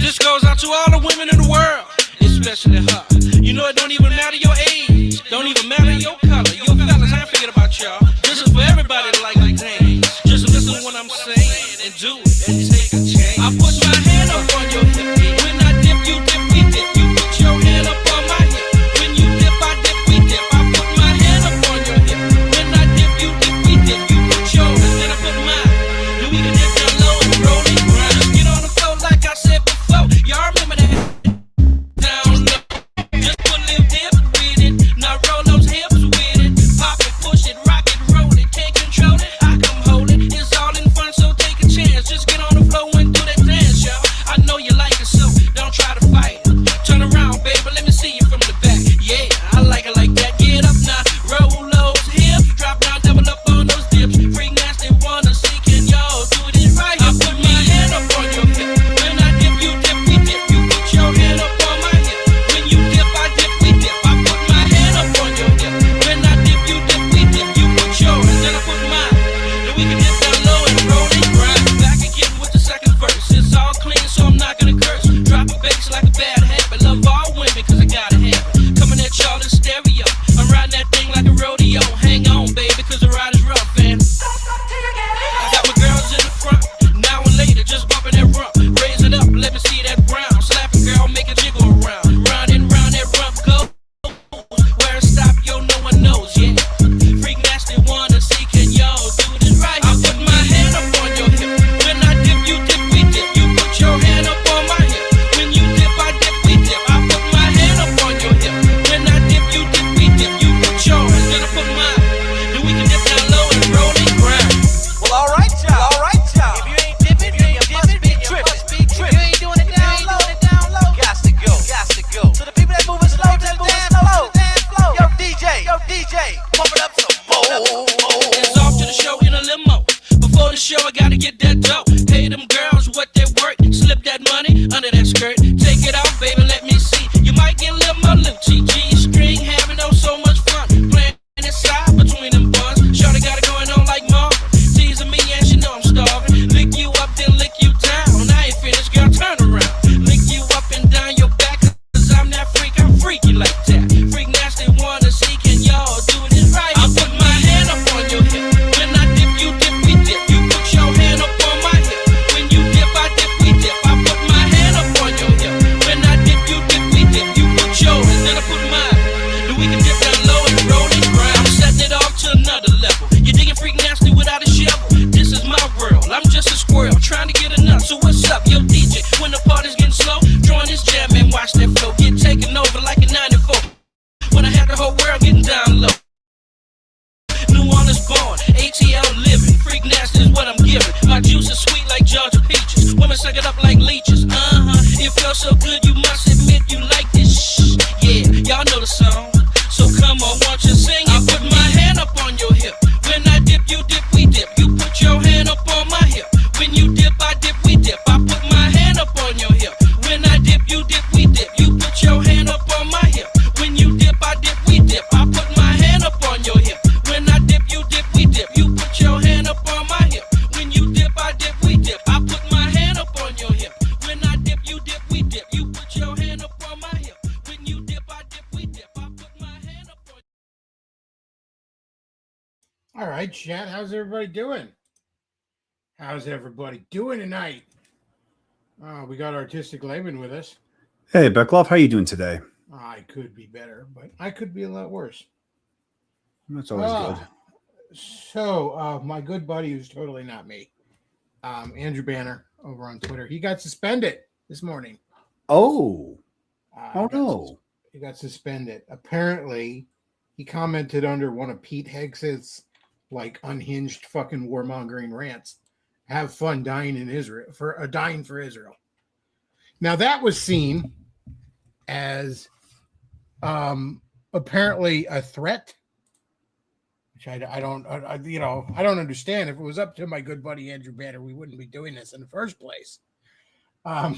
This goes out to all the women in the world, especially her. You know it don't even matter your age, don't even matter your color. Your fellas, I ain't forget about y'all. This is for everybody that like things. Just listen to what I'm saying and do it and take a chance. I put my hand up on your hip. When I dip, you dip, we dip. You put your hand up on my hip. When you dip, I dip, we dip. I put my hand up on your hip. When I dip, you dip, we dip. You put yours, then I put mine. Then we can dip down low and roll it grind. Just get on the floor like I said before. Y'all remember that? Down low. Just put a little dip with it. Now roll those hips with it. Pop it, push it, rock it, roll it. Can't control it, I come hold it. It's all in fun, so take a chance. Just get on the floor and do that dance, y'all. I know you like it, so don't try to fight it. Turn around, baby, let me see you from the back. Yeah, I like it like that. Get up now, roll those hips. Drop down, double up on those dips. Freak nasty, wanna see, can y'all do it right? I put my hand up on your hip. When I dip, you dip, we dip. You put your hand up on my hip. When you dip, I dip, we dip. I put my hand up on your hip. When I dip, you dip, we dip. You put yours, then I put mine. Then we can dip down low and roll and grind. Back again with the second verse. It's all clean, so I'm not gonna curse. Drop a bass like a bad habit. Love all women, cause I gotta have it. Coming at y'all in stereo. I'm riding that thing like a rodeo. Hang on, baby, cause the ride is rough, and I got my girls in the front. Now and later, just bumping that rump. Raise it up, let me see that ground. Slap a girl, make it jiggle around. Round and round that rump goes. Where it stop, yo, no one knows, yeah. Freak nasty, wanna see, can y'all do this right? I put my hand up on your hip. When I dip, you dip, we dip. You put your hand up on my hip. When you dip, I dip, we dip. I put my hand up on your hip. When I dip, you dip, we dip. You put yours, then I put mine. Then we can dip down low and roll and grind. Well, all right, y'all. If you ain't dipping, then you must be tripping. If you ain't doing it down low, got to go. So the people that moving slow, just dance slow. Yo, DJ, pump it up some more. It's off to the show in a limo. Before the show, I gotta get that dough. Pay them girls what they work. Slip that money under that skirt. Take it out, baby, let me see. You might get a little more Lucci. G-string, having oh so much fun. Playing inside between them buns. Shorty got it going on like Marvin. Teasing me and she know I'm starving. Lick you up, then lick you down. I ain't finished, girl, turn around. Lick you up and down your back. Cause I'm that freak, I'm freaky like that. Freak nasty, wanna see, can y'all do this right? I put my hand up on your hip. When I dip, you dip, we dip. You put your hand up on my hip. When you dip, I dip, we dip. I put my hand up on your hip. When I dip, you dip, we dip. You put yours, then I put mine. Then we can dip down low and roll and grind. I'm setting it off to another level. You digging freak nasty without a shovel. This is my world. I'm just a squirrel trying to get enough. So what's up, yo DJ? When the party's getting slow, join this jam and watch that flow get taken over like a 94. When I had the whole world getting down low. New Orleans born, ATL living. Freak nasty is what I'm giving. My juice is sweet like Georgia peaches. Women suck it up like leeches. It feels so good, you must admit you like this. Shh, yeah, y'all know the song. So come on, won't you sing it? I put my hand up on your hip. When I dip, you dip, we dip. You put your hand up on my hip. When you dip, I dip, we dip. I put my hand up on your hip. When I dip, you dip, we dip. You put your hand up on my hip. When you dip, I dip, we dip. I put my hand up on your hip. When I dip, you dip, we dip. You put your hand up on my hip. When you dip, I dip, we dip. I put my hand up on your hip. When I dip, you dip, we dip. You put your hand up on my hip. When you dip, I dip, we dip. I put my hand up on. All right, chat. How's everybody doing? How's everybody doing tonight? We got Artistic Layman with us. Hey, Beckloff, how you doing today? I could be better, but I could be a lot worse. That's always good. So, my good buddy, who's totally not me, Andrew Banner over on Twitter, he got suspended this morning. Oh no. He got suspended. Apparently, he commented under one of Pete Hegseth's like unhinged fucking warmongering rants. Have fun dying in Israel dying for Israel. Now that was seen as apparently a threat, which I don't understand. If it was up to my good buddy Andrew Banner, we wouldn't be doing this in the first place. But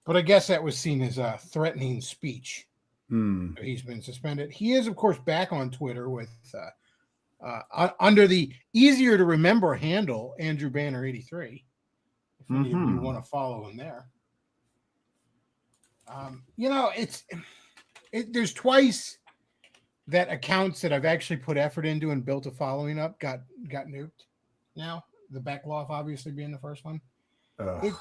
I guess that was seen as a threatening speech. He's been suspended. He is, of course, back on Twitter with under the easier to remember handle Andrew Banner 83. If any of you want to follow him there. There's twice that accounts that I've actually put effort into and built a following up got nuked. Now the Beckloff obviously being the first one. Ugh. It,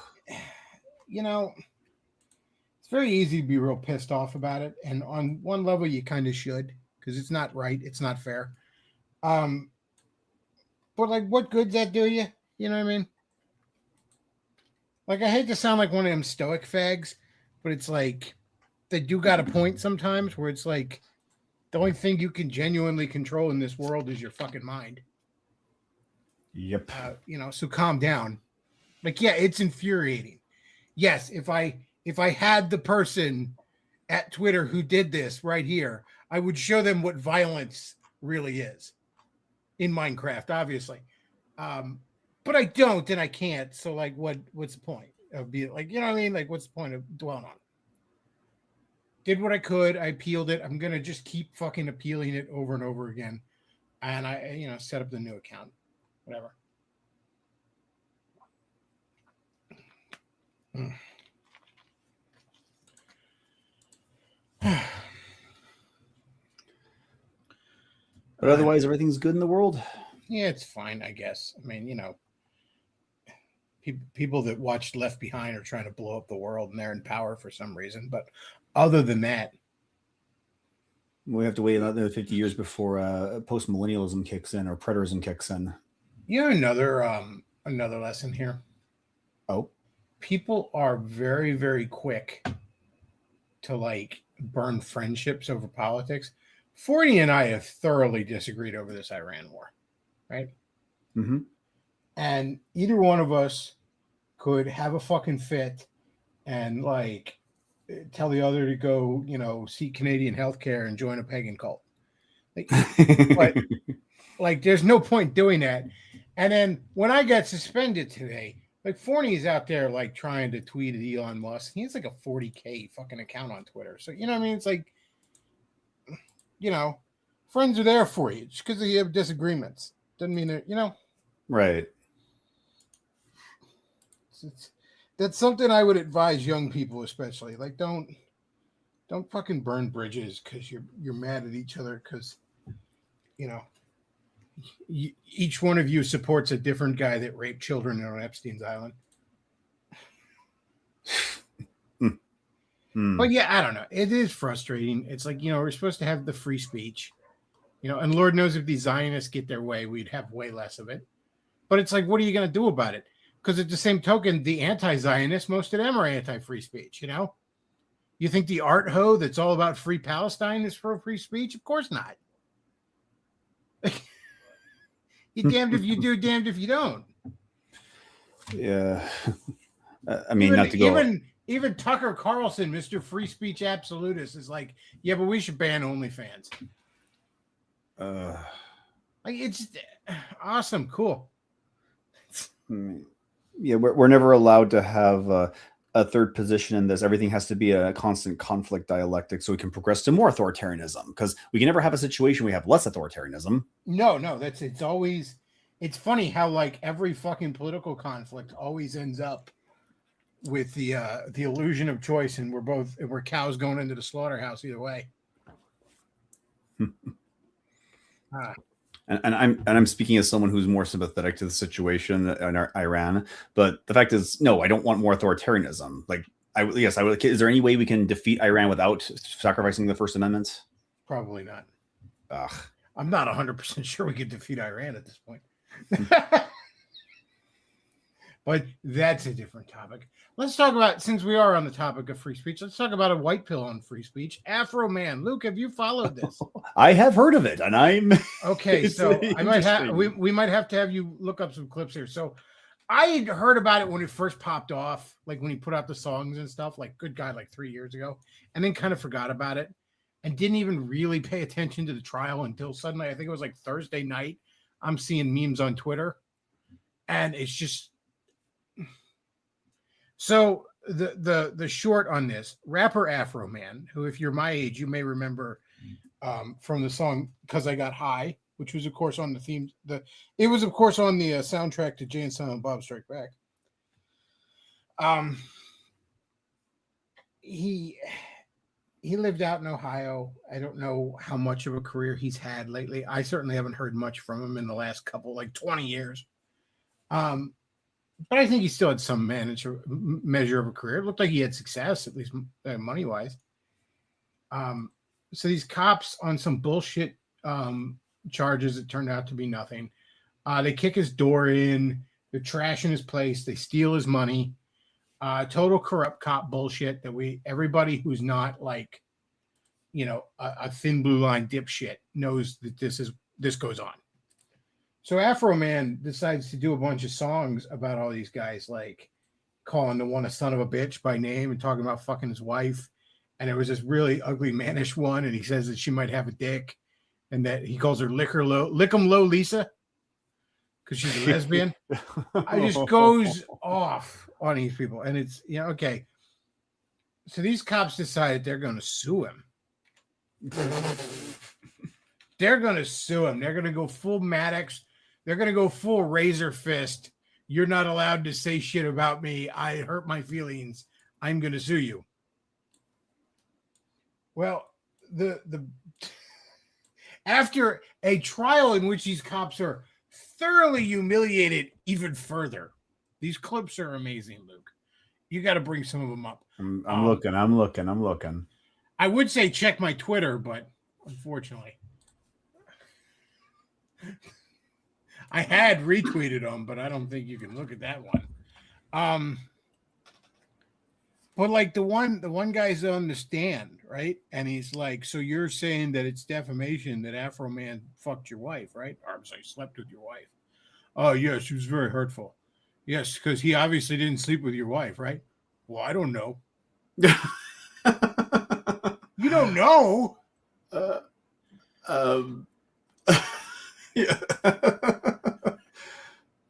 it's very easy to be real pissed off about it, and on one level you kind of should because it's not right, it's not fair. But like, what good's that do you? You know what I mean? Like, I hate to sound like one of them stoic fags, but it's like they do got a point sometimes where it's like the only thing you can genuinely control in this world is your fucking mind. Yep. So calm down. Like, yeah, it's infuriating. Yes, if I had the person at Twitter who did this right here, I would show them what violence really is in Minecraft, obviously. But I don't and I can't. So like what's the point of being like, you know what I mean? Like, what's the point of dwelling on it? Did what I could, I appealed it. I'm gonna just keep fucking appealing it over and over again. And I set up the new account. Whatever. But otherwise, everything's good in the world. Yeah, it's fine, I guess. I mean, people that watched Left Behind are trying to blow up the world and they're in power for some reason. But other than that, we have to wait another 50 years before post-millennialism kicks in or preterism kicks in. Another lesson here. Oh. People are very, very quick to like burn friendships over politics. Forty and I have thoroughly disagreed over this Iran war, right? Mm-hmm. And either one of us could have a fucking fit and like tell the other to go, seek Canadian healthcare and join a pagan cult. But like, there's no point doing that. And then when I got suspended today, like Forney's out there like trying to tweet at Elon Musk. He has like a 40K fucking account on Twitter. So you know what I mean? It's like, friends are there for you. Just because you have disagreements doesn't mean that, Right. That's something I would advise young people, especially. Like, don't fucking burn bridges because you're mad at each other because, each one of you supports a different guy that raped children on Epstein's Island. But yeah, I don't know. It is frustrating. It's like, we're supposed to have the free speech, and Lord knows if these Zionists get their way, we'd have way less of it. But it's like, what are you going to do about it? Because at the same token, the anti-Zionists, most of them are anti-free speech, You think the art ho that's all about free Palestine is for free speech? Of course not. You're damned if you do, damned if you don't. Yeah. I mean, not to go... Even Tucker Carlson, Mr. Free Speech Absolutist, is like, yeah, but we should ban OnlyFans. Like, it's awesome, cool. Yeah, we're never allowed to have a third position in this. Everything has to be a constant conflict dialectic so we can progress to more authoritarianism, because we can never have a situation where we have less authoritarianism. No, it's funny how like every fucking political conflict always ends up with the illusion of choice, and we're cows going into the slaughterhouse either way. And I'm speaking as someone who's more sympathetic to the situation in Iran, but the fact is, no, I don't want more authoritarianism. Like, I would. Is there any way we can defeat Iran without sacrificing the First Amendment? Probably not. Ugh. I'm not 100% sure we could defeat Iran at this point. But that's a different topic. Let's talk about, since we are on the topic of free speech, let's talk about a white pill on free speech. Afro Man. Luke, have you followed this? I have heard of it, and I'm... Okay, so I might have, we might have to have you look up some clips here. So I had heard about it when it first popped off, like when he put out the songs and stuff, like good God, like 3 years ago, and then kind of forgot about it and didn't even really pay attention to the trial until suddenly, I think it was like Thursday night, I'm seeing memes on Twitter, and it's just... So the short on this, rapper Afro Man, who, if you're my age, you may remember from the song "Cause I Got High," which was of course on the theme. It was of course on the soundtrack to Jay and Silent Bob Strike Back. he lived out in Ohio. I don't know how much of a career he's had lately. I certainly haven't heard much from him in the last couple, like 20 years. But I think he still had some measure of a career. It looked like he had success, at least money wise. So these cops on some bullshit charges that turned out to be nothing. They kick his door in. They're trashing his place. They steal his money. Total corrupt cop bullshit that everybody who's not like, a thin blue line dipshit knows that this goes on. So Afro Man decides to do a bunch of songs about all these guys, like calling the one a son of a bitch by name and talking about fucking his wife. And there was this really ugly mannish one, and he says that she might have a dick, and that he calls her Lickum Low Lisa because she's a lesbian. I just goes off on these people, and it's okay. So these cops decided they're going to sue him. They're going to sue him. They're going to go full Maddox. They're going to go full Razor Fist. You're not allowed to say shit about me. I hurt my feelings. I'm going to sue you. Well, the after a trial in which these cops are thoroughly humiliated even further, these clips are amazing, Luke. You got to bring some of them up. I'm looking. I would say check my Twitter, but unfortunately, I had retweeted them, but I don't think you can look at that one. But like the one guy's on the stand, right? And he's like, so you're saying that it's defamation that Afro Man fucked your wife, right? Or I'm sorry, slept with your wife. Oh, yeah, she was very hurtful. Yes, because he obviously didn't sleep with your wife, right? Well, I don't know. You don't know? Yeah.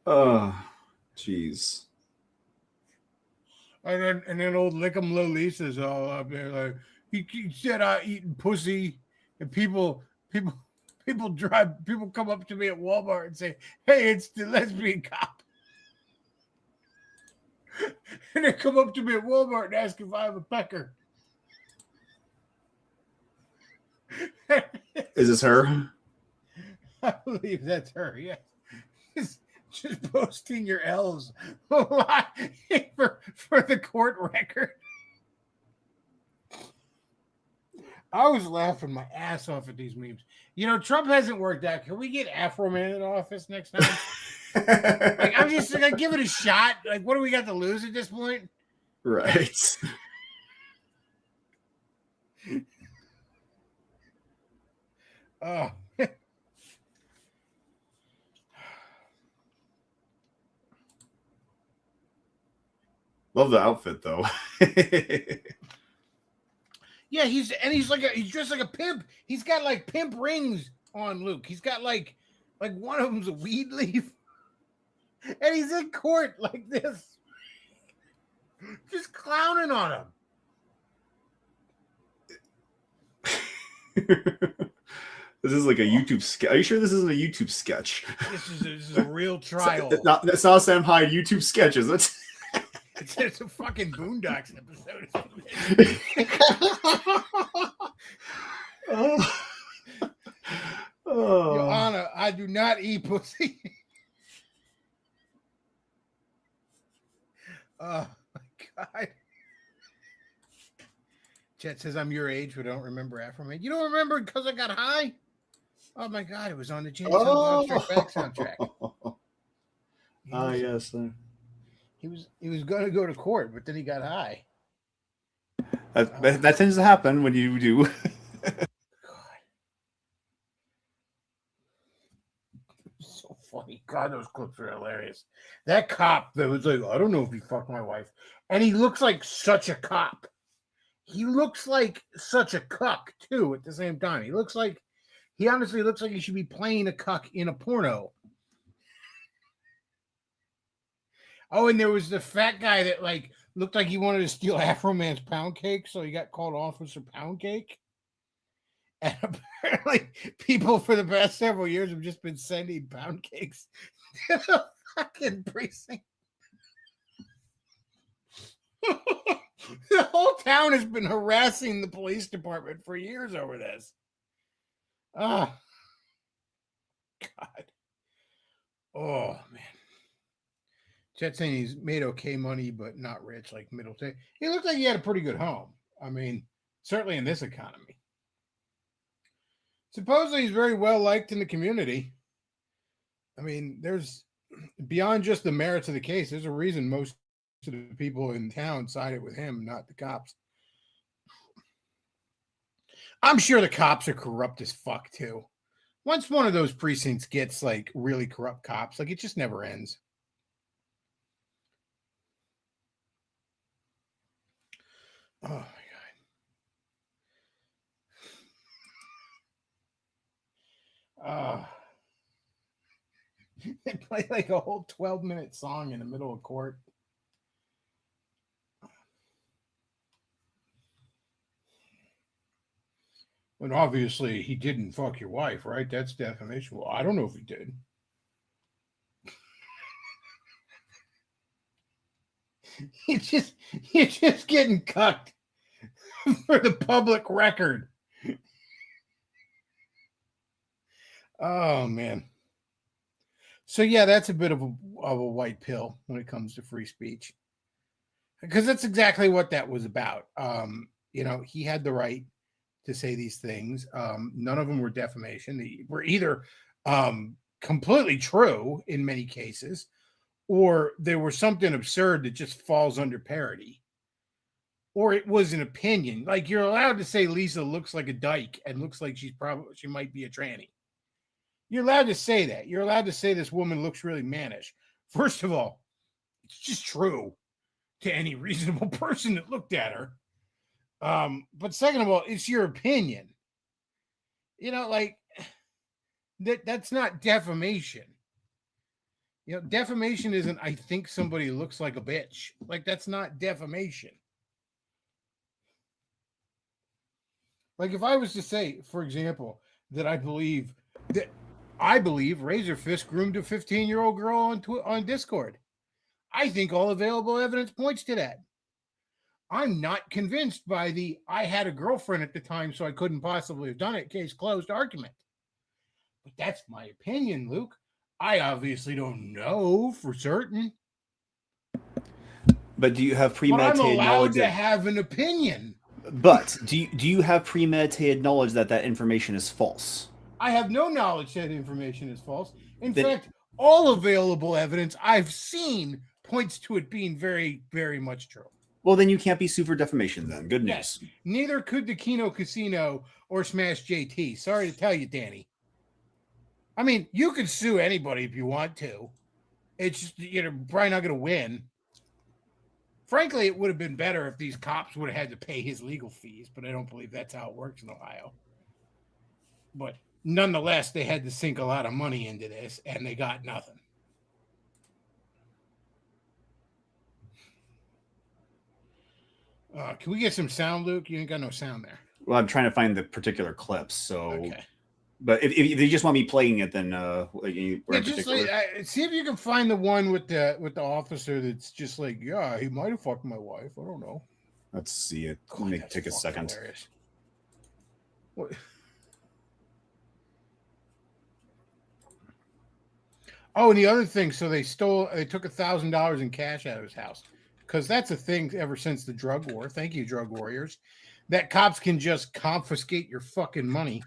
Oh, jeez. And then old Lickum Lolisa's all up there like he said eating pussy, and people come up to me at Walmart and say, "Hey, it's the lesbian cop." And they come up to me at Walmart and ask if I have a pecker. Is this her? I believe that's her. Yes. Just posting your L's for the court record. I was laughing my ass off at these memes. Trump hasn't worked out. Can we get Afro Man in office next time? Like, I'm just gonna give it a shot. Like, what do we got to lose at this point? Right. Oh. Love the outfit though. Yeah, he's dressed like a pimp. He's got like pimp rings on, Luke. He's got like one of them's a weed leaf. And he's in court like this. Just clowning on him. This is like a YouTube sketch. Are you sure this isn't a YouTube sketch? This is a real trial. That's not Sam Hyde YouTube sketch, is it? It's a fucking Boondocks episode. Your Honor, I do not eat pussy. Oh my God. Chet says I'm your age, but I don't remember Afro Man. You don't remember because I got high? Oh my God, it was on the James Strike Back soundtrack. Yes. He was going to go to court, but then he got high. That tends to happen when you do. God. So funny. God, those clips are hilarious. That cop that was like, I don't know if he fucked my wife. And he looks like such a cop. He looks like such a cuck, too, at the same time. He honestly looks like he should be playing a cuck in a porno. Oh, and there was the fat guy that like looked like he wanted to steal Afro Man's pound cake, so he got called Officer Pound Cake. And apparently, people for the past several years have just been sending pound cakes to the fucking precinct. The whole town has been harassing the police department for years over this. Oh, God. Oh, man. Chet saying he's made okay money, but not rich like Middleton. He looked like he had a pretty good home. I mean, certainly in this economy. Supposedly he's very well liked in the community. I mean, there's beyond just the merits of the case, there's a reason most of the people in town sided with him, not the cops. I'm sure the cops are corrupt as fuck too. Once one of those precincts gets like really corrupt cops, like it just never ends. Oh my God. They play like a whole 12-minute song in the middle of court. And obviously he didn't fuck your wife, right? That's defamation. Well, I don't know if he did. You're just getting cucked for the public record. Oh man. So yeah, that's a bit of a white pill when it comes to free speech. Because that's exactly what that was about. He had the right to say these things. None of them were defamation. They were either completely true in many cases, or they were something absurd that just falls under parody. Or it was an opinion. Like you're allowed to say Lisa looks like a dyke and looks like she might be a tranny. You're allowed to say that. You're allowed to say this woman looks really mannish. First of all, it's just true to any reasonable person that looked at her. But second of all, it's your opinion. That's not defamation. Defamation isn't I think somebody looks like a bitch. Like that's not defamation. Like if I was to say, for example, that I believe Razor Fist groomed a 15-year-old girl on Discord. I think all available evidence points to that. I'm not convinced by the I had a girlfriend at the time, so I couldn't possibly have done it, case closed argument. But that's my opinion, Luke. I obviously don't know for certain. But do you have premeditated I'm allowed knowledge to have an opinion. But do you have premeditated knowledge that information is false? I have no knowledge that information is false. In fact, all available evidence I've seen points to it being very, very much true. Well, then you can't be sued for defamation then. Good news. Yes. Neither could the Keno Casino or Smash JT. Sorry to tell you, Danny. I mean, you could sue anybody if you want to. It's just, probably not going to win. Frankly, it would have been better if these cops would have had to pay his legal fees, but I don't believe that's how it works in Ohio. But nonetheless, they had to sink a lot of money into this, and they got nothing. Can we get some sound, Luke? You ain't got no sound there. Well, I'm trying to find the particular clips, so... Okay. But if you just want me playing it, then see if you can find the one with the officer that's just like, yeah, he might have fucked my wife. I don't know. Let's see it. Let me take a second. Hilarious. What? Oh, and the other thing, so they took $1,000 in cash out of his house. Because that's a thing ever since the drug war. Thank you, drug warriors. That cops can just confiscate your fucking money.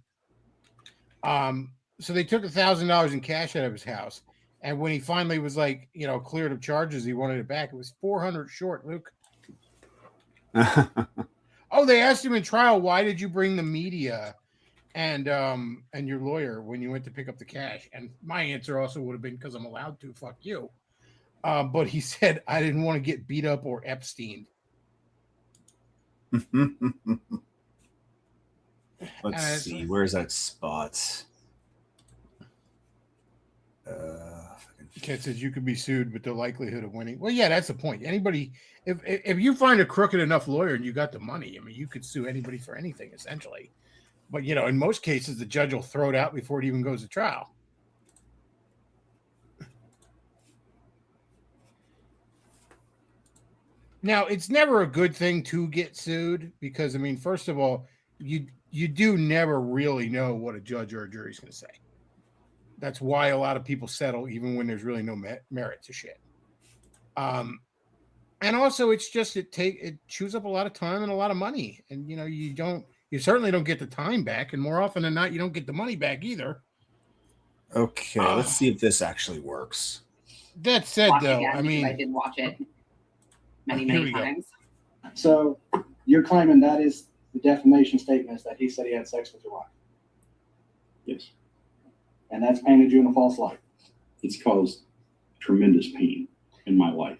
So they took $1,000 in cash out of his house. And when he finally was like, cleared of charges, he wanted it back. It was $400 short, Luke. Oh, they asked him in trial, why did you bring the media and your lawyer when you went to pick up the cash? And my answer also would have been because I'm allowed to. Fuck you. But he said, I didn't want to get beat up or Epsteined. Let's see. Where's that spot? Kat says you could be sued, but the likelihood of winning. Well, yeah, that's the point. Anybody, if you find a crooked enough lawyer and you got the money, I mean, you could sue anybody for anything, essentially. But, in most cases, the judge will throw it out before it even goes to trial. Now, it's never a good thing to get sued because, I mean, first of all, you do never really know what a judge or a jury is going to say. That's why a lot of people settle, even when there's really no merit to shit. And also, it's just it chews up a lot of time and a lot of money, and you certainly don't get the time back, and more often than not, you don't get the money back either. Okay, let's see if this actually works. That said, Watch though, again, I mean, I did watch it here many we go. times. So you're claiming that is the defamation statement is that he said he had sex with your wife, Yes. and that's painted you in a false light. It's caused tremendous pain in my life.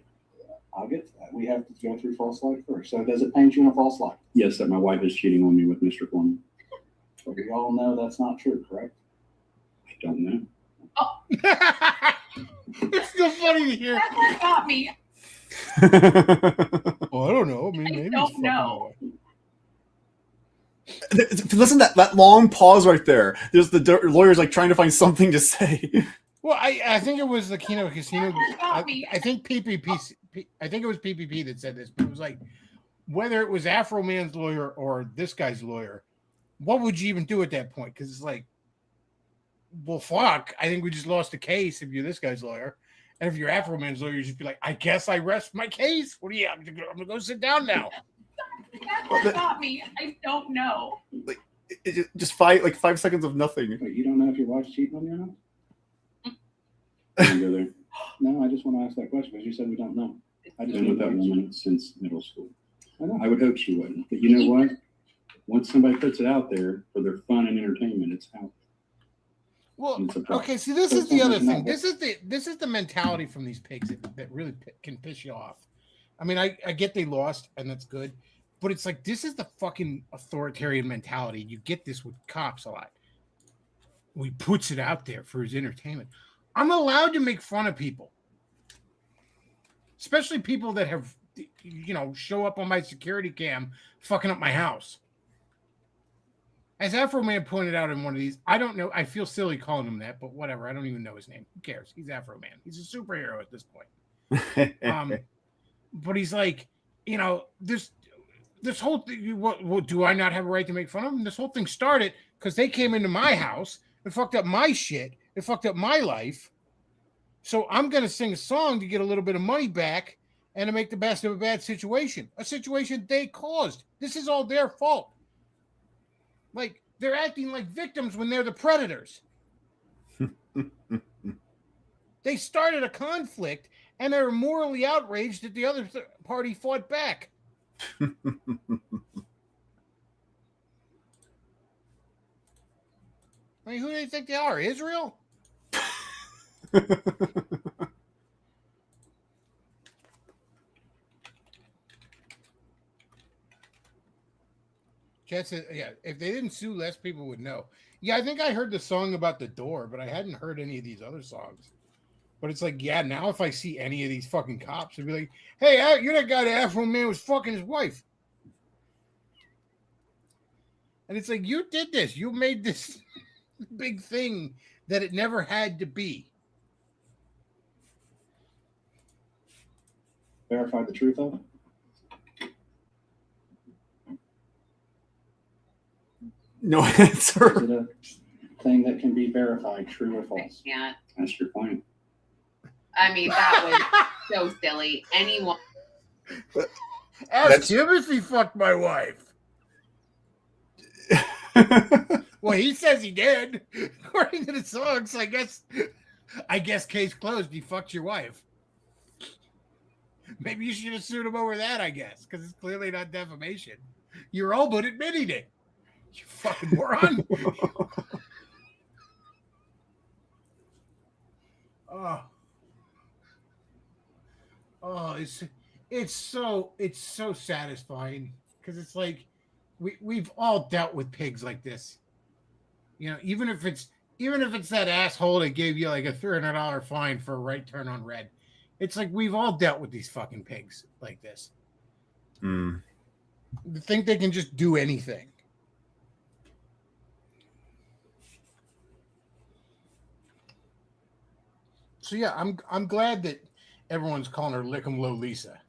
I'll get to that. We have to go through false light first. So does it paint you in a false light? Yes, that my wife is cheating on me with Mr. Foreman. But we all know that's not true, correct? I don't know. It's still funny to hear. That's what got me. Well, I don't know. I mean, I maybe don't it's know. Listen to that long pause right there. There's the lawyer's like trying to find something to say. Well, I think it was the Keno Casino. Got me. I think PPP. I think it was PPP that said this, but it was like whether it was Afro Man's lawyer or this guy's lawyer, what would you even do at that point? Because it's like, well, fuck. I think we just lost the case if you're this guy's lawyer. And if you're Afro Man's lawyer, you just be like, I guess I rest my case. What do you? I'm gonna go sit down now. That's what got me. I don't know. Just 5 seconds of nothing. Wait, you don't know if your wife's cheating on you or not? Can you go there? No, I just want to ask that question because you said we don't know. I've been with that woman since middle school. I know. I would hope she wouldn't. But you know what? Once somebody puts it out there for their fun and entertainment, it's out. Well, It's a problem. okay. See, this is the other thing. This is the mentality from these pigs that really can piss you off. I mean, I get they lost and that's good, but it's like this is the fucking authoritarian mentality. You get this with cops a lot. He puts it out there for his entertainment. I'm allowed to make fun of people, especially people that have, show up on my security cam fucking up my house. As Afro Man pointed out in one of these, I don't know. I feel silly calling him that, but whatever. I don't even know his name. Who cares? He's Afro Man. He's a superhero at this point. But he's like, this whole thing. What do I not have a right to make fun of him? This whole thing started because they came into my house and fucked up my shit. It fucked up my life. So I'm going to sing a song to get a little bit of money back and to make the best of a bad situation. A situation they caused. This is all their fault. Like, they're acting like victims when they're the predators. They started a conflict and they're morally outraged that the other party fought back. I mean, who do they think they are? Israel? Chet said, yeah, if they didn't sue, less people would know. Yeah, I think I heard the song about the door, but I hadn't heard any of these other songs. But it's like, yeah, now if I see any of these fucking cops, I'd be like, hey, you're that guy that Afro Man was fucking his wife. And it's like, you did this. You made this big thing that it never had to be. Verify the truth of it. No answer. Is it a thing that can be verified, true or I false? can't. Ask your client. I mean, that was so silly. Anyone. Ask him if he fucked my wife. Well, he says he did. According to the songs, I guess case closed. He fucked your wife. Maybe you should have sued him over that, I guess, because it's clearly not defamation. You're all but admitting it. You fucking moron. It's so satisfying because it's like we've all dealt with pigs like this. Even if it's that asshole that gave you like a $300 fine for a right turn on red. It's like we've all dealt with these fucking pigs like this. Mm. They think they can just do anything. So yeah, I'm glad that everyone's calling her Lick'em Low Lisa.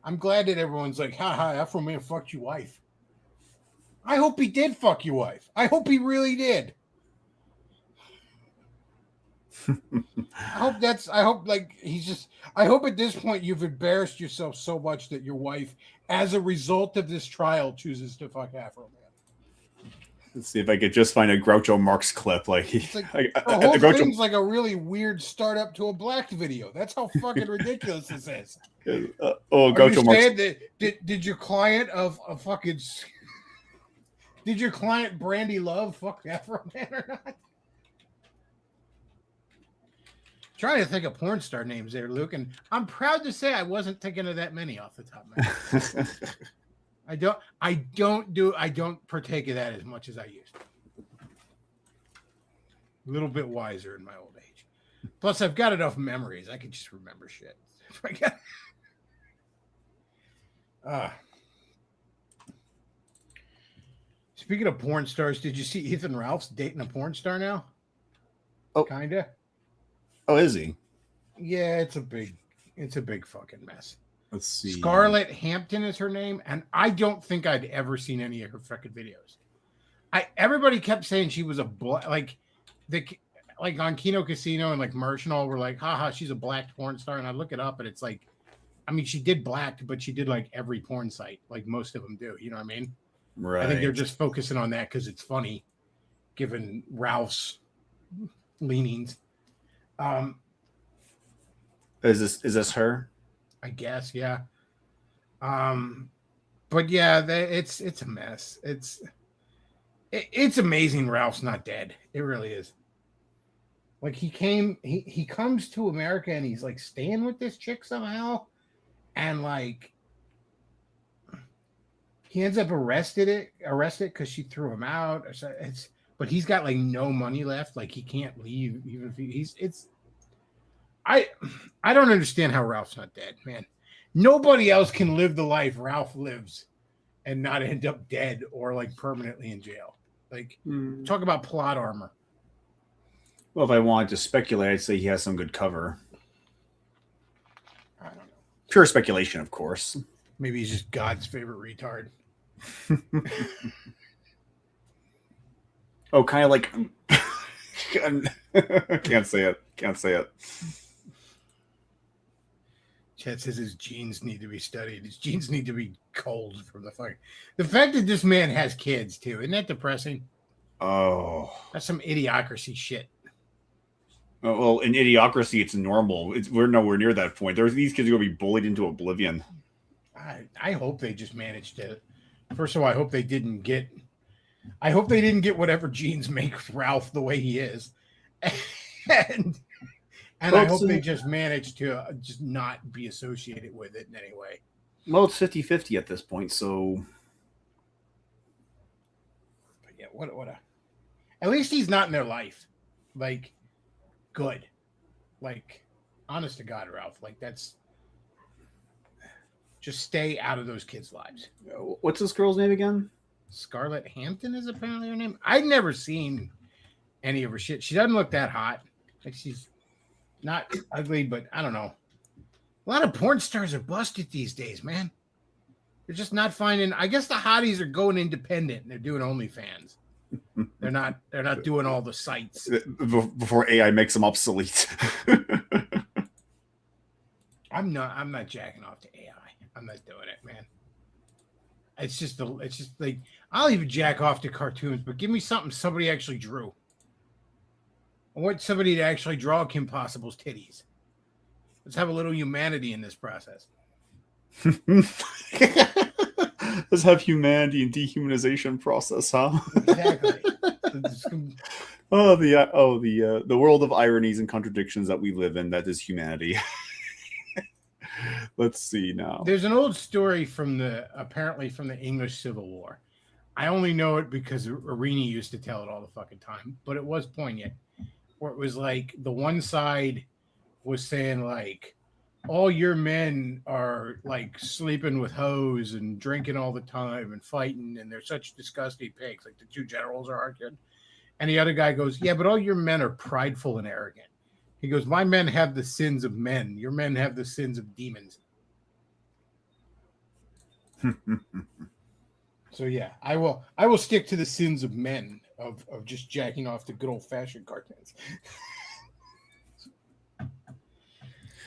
I'm glad that everyone's like, haha, Afro Man fucked your wife. I hope he did fuck your wife. I hope he really did. I hope at this point you've embarrassed yourself so much that your wife, as a result of this trial, chooses to fuck Afro Man. Let's see if I could just find a Groucho Marx clip. Like, It's like the the whole Groucho thing's like a really weird startup to a Black video. That's how fucking ridiculous this is. Groucho Marx. Saying that, did your client of a fucking did your client Brandy Love fuck Afro Man or not? Trying to think of porn star names there, Luke, and I'm proud to say I wasn't thinking of that many off the top of my head. I don't partake of that as much as I used to. A little bit wiser in my old age. Plus, I've got enough memories. I can just remember shit. Speaking of porn stars, did you see Ethan Ralph's dating a porn star now? Oh, kinda. Oh, is he? Yeah, it's a big fucking mess. Let's see. Scarlett Hampton is her name, and I don't think I'd ever seen any of her fucking videos. Everybody kept saying she was like on Kino Casino and like Merch and all were like, haha, she's a black porn star. And I look it up and it's like, I mean, she did black, but she did like every porn site, like most of them do. You know what I mean? Right. I think they're just focusing on that because it's funny, given Ralph's leanings. Is this her? I guess, yeah. But yeah, it's a mess. It's amazing Ralph's not dead. It really is. Like he comes to America and he's like staying with this chick somehow, and like he ends up arrested because she threw him out. But he's got like no money left. Like he can't leave even if I don't understand how Ralph's not dead, man. Nobody else can live the life Ralph lives and not end up dead or like permanently in jail. Like talk about plot armor. Well, if I wanted to speculate, I'd say he has some good cover. I don't know. Pure speculation, of course. Maybe he's just God's favorite retard. Oh, kind of like can't say it. Chet says his genes need to be studied. His genes need to be cold from the fire. The fact that this man has kids too, isn't that depressing? Oh, that's some idiocracy shit. Oh, well, in idiocracy, it's normal. We're nowhere near that point. These kids are going to be bullied into oblivion. I hope they just managed to. First of all, I hope they didn't get whatever genes make Ralph the way he is, and I hope they just managed to just not be associated with it in any way. Well, it's 50-50 at this point, so. But yeah, what a. At least he's not in their life. Like, good. Like, honest to God, Ralph. Like, that's. Just stay out of those kids' lives. What's this girl's name again? Scarlett Hampton is apparently her name. I'd never seen any of her shit. She doesn't look that hot. Like, she's not ugly, but I don't know. A lot of porn stars are busted these days, man. They're just not finding. I guess the hotties are going independent and they're doing OnlyFans. They're not doing all the sites before AI makes them obsolete. I'm not jacking off to AI. I'm not doing it, man. It's just like I'll even jack off to cartoons, but give me something somebody actually drew. I want somebody to actually draw Kim Possible's titties. Let's have a little humanity in this process. Let's have humanity and dehumanization process, huh? Exactly. The world of ironies and contradictions that we live in, that is humanity. Let's see now. There's an old story apparently from the English Civil War. I only know it because Arini used to tell it all the fucking time, but it was poignant. Where it was like the one side was saying like, all your men are like sleeping with hoes and drinking all the time and fighting, and they're such disgusting pigs. Like the two generals are arguing. And the other guy goes, yeah, but all your men are prideful and arrogant. He goes, my men have the sins of men. Your men have the sins of demons. So yeah, I will stick to the sins of men of just jacking off the good old fashioned cartoons.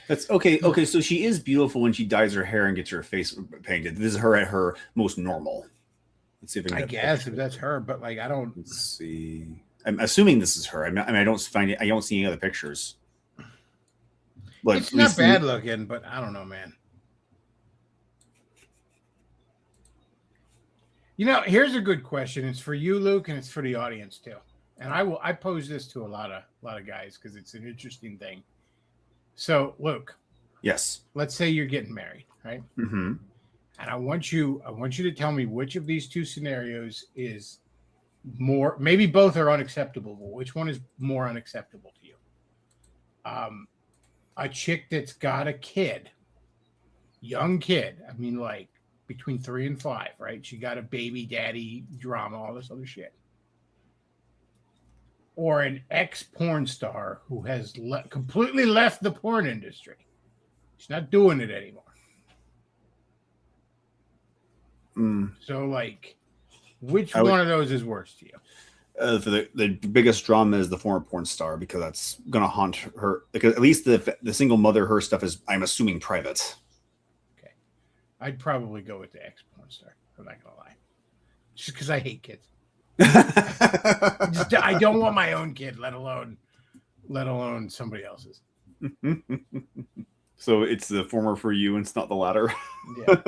That's okay. Okay, so she is beautiful when she dyes her hair and gets her face painted. This is her at her most normal. Let's see if I can I get a guess picture. if that's her, but like I don't. Let's see. I'm assuming this is her. I mean, I don't find it. I don't see any other pictures. But It's we not see- bad looking, but I don't know, man. You know, here's a good question. It's for you, Luke, and it's for the audience too. And I pose this to a lot of guys because it's an interesting thing. So, Luke, Yes. let's say you're getting married, right? Mm-hmm. And I want you to tell me which of these two scenarios is more. Maybe both are unacceptable, but which one is more unacceptable to you? A chick that's got a kid, young kid. I mean, like between 3 and 5, right? She got a baby daddy drama, all this other shit. Or an ex-porn star who has completely left the porn industry. She's not doing it anymore. So, like, which one of those is worse to you? The biggest drama is the former porn star because that's gonna haunt her. Because at least the single mother, her stuff is, I'm assuming, private. Okay, I'd probably go with the ex-porn star. I'm not gonna lie, just because I hate kids. I don't want my own kid, let alone somebody else's. So it's the former for you, and it's not the latter. Yeah.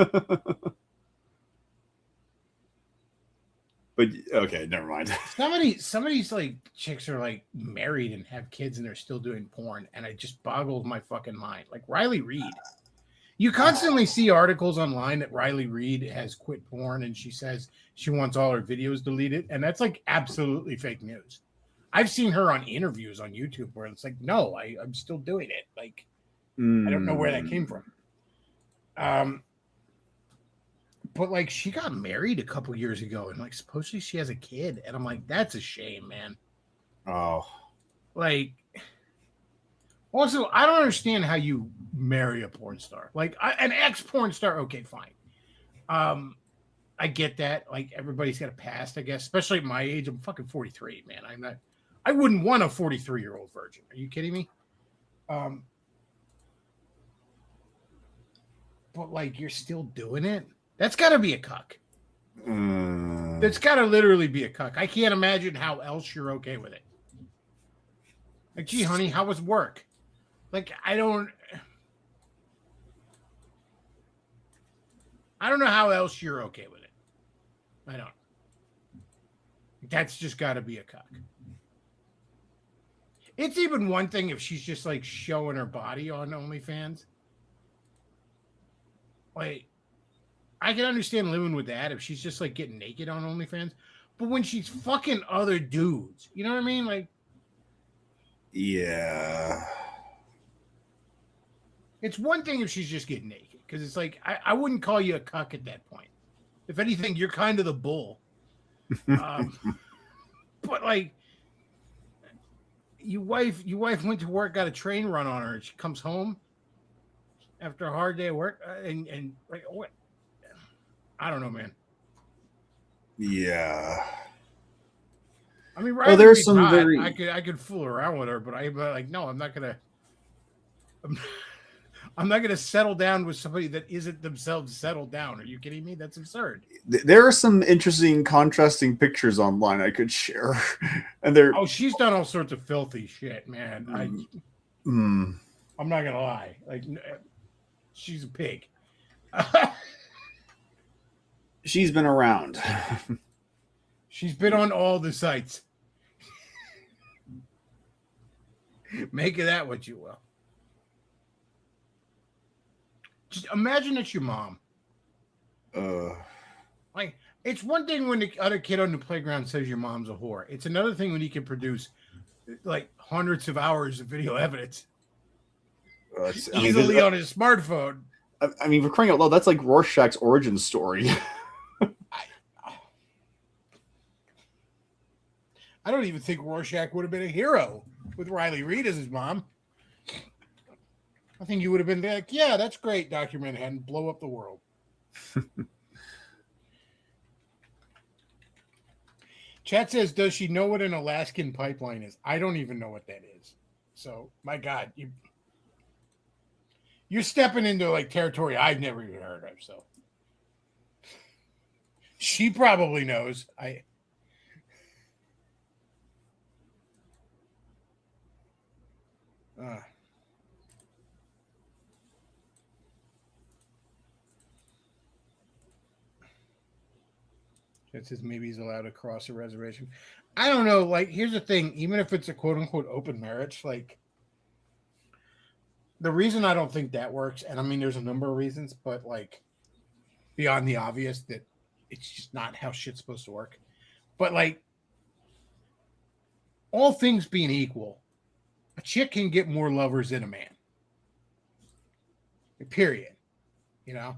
But okay, never mind. Somebody's like chicks are like married and have kids and they're still doing porn, and it just boggles my fucking mind. Like Riley Reid. You constantly see articles online that Riley Reid has quit porn and she says she wants all her videos deleted, and that's like absolutely fake news. I've seen her on interviews on YouTube where it's like, no, I'm still doing it. Like, I don't know where that came from. But like she got married a couple years ago and like supposedly she has a kid, and I'm like, that's a shame, man. Oh, Like, also, I don't understand how you marry a porn star, like an ex-porn star. Okay, fine. I get that. Like everybody's got a past, I guess. Especially at my age, I'm fucking 43, man. I wouldn't want a 43-year-old virgin. Are you kidding me? But like, you're still doing it. That's got to be a cuck. That's got to literally be a cuck. I can't imagine how else you're okay with it. Like, gee, honey, how was work? Like, I don't know how else you're okay with it. I don't. That's just got to be a cuck. It's even one thing if she's just like showing her body on OnlyFans. Like, I can understand living with that if she's just like getting naked on OnlyFans, but when she's fucking other dudes, you know what I mean? Like, yeah. It's one thing if she's just getting naked, because it's like I wouldn't call you a cuck at that point. If anything, you're kind of the bull. But like, your wife went to work, got a train run on her, and she comes home after a hard day of work, and like, what? I don't know, man. Yeah. I mean, well, there's some hot. very. I could fool around with her, but I'm like, no, I'm not gonna settle down with somebody that isn't themselves settled down. Are you kidding me? That's absurd. There are some interesting, contrasting pictures online I could share, and they're. Oh, she's done all sorts of filthy shit, man. I'm not gonna lie. Like, she's a pig. She's been around. She's been on all the sites. Make of that what you will. Just imagine it's your mom. Like, it's one thing when the other kid on the playground says your mom's a whore. It's another thing when you can produce like hundreds of hours of video evidence easily on his smartphone. I mean, for crying out loud, that's like Rorschach's origin story. I don't even think Rorschach would have been a hero with Riley Reid as his mom. I think he would have been like, yeah, that's great, Dr. Manhattan, blow up the world. Chat says, does she know what an Alaskan pipeline is? I don't even know what that is. So, my God, you're stepping into like territory I've never even heard of. So, she probably knows. It says maybe he's allowed to cross a reservation. I don't know. Like, here's the thing. Even if it's a quote unquote open marriage, like, the reason I don't think that works, and I mean, there's a number of reasons, but like, beyond the obvious that it's just not how shit's supposed to work. But like, all things being equal, a chick can get more lovers than a man. Period. You know?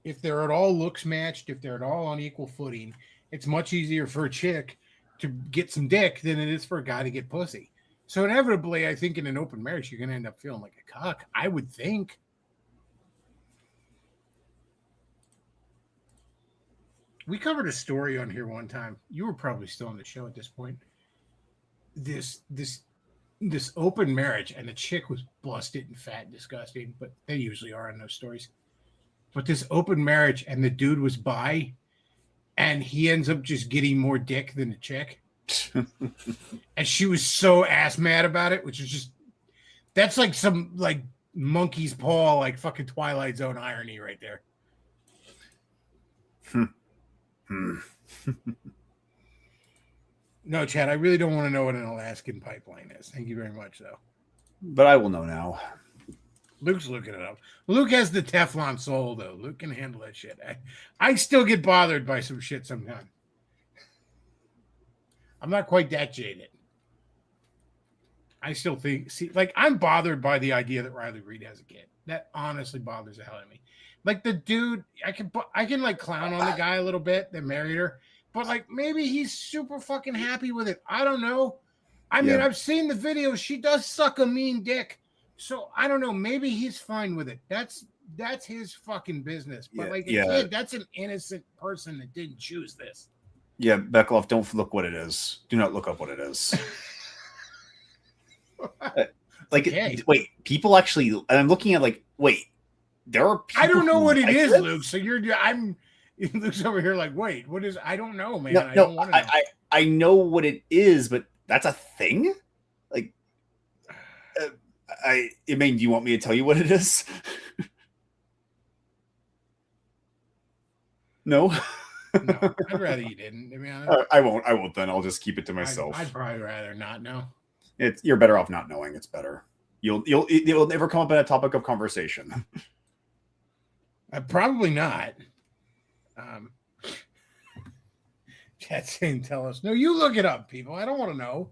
If they're at all looks matched, if they're at all on equal footing, it's much easier for a chick to get some dick than it is for a guy to get pussy. So inevitably, I think in an open marriage, you're going to end up feeling like a cock. I would think. We covered a story on here one time. You were probably still on the show at this point. This open marriage, and the chick was busted and fat and disgusting, but they usually are in those stories. But this open marriage, and the dude was bi, and he ends up just getting more dick than the chick. And she was so ass mad about it, which is just, that's like some like monkey's paw, like fucking Twilight Zone irony right there. No, Chad, I really don't want to know what an Alaskan pipeline is. Thank you very much, though. But I will know now. Luke's looking it up. Luke has the Teflon soul, though. Luke can handle that shit. I still get bothered by some shit sometimes. I'm not quite that jaded. I still think, I'm bothered by the idea that Riley Reid has a kid. That honestly bothers the hell out of me. Like, the dude, I can like clown on the guy a little bit that married her, but like maybe he's super fucking happy with it. I don't know. I mean, I've seen the video. She does suck a mean dick. So I don't know. Maybe he's fine with it. That's his fucking business. But like a kid, that's an innocent person that didn't choose this. Yeah, Beckloff, don't look what it is. Do not look up what it is. Wait, people actually, and I'm looking at there are people I don't know what it is, Luke. So Luke's over here like, wait, what is, I don't know, man. I don't want to know. I know what it is, but that's a thing? Like, do you want me to tell you what it is? No? No, I'd rather you didn't. To be honest. I won't then. I'll just keep it to myself. I'd probably rather not know. You're better off not knowing. It's better. It'll never come up in a topic of conversation. Probably not. Chat's saying, tell us. No, you look it up, people. I don't want to know.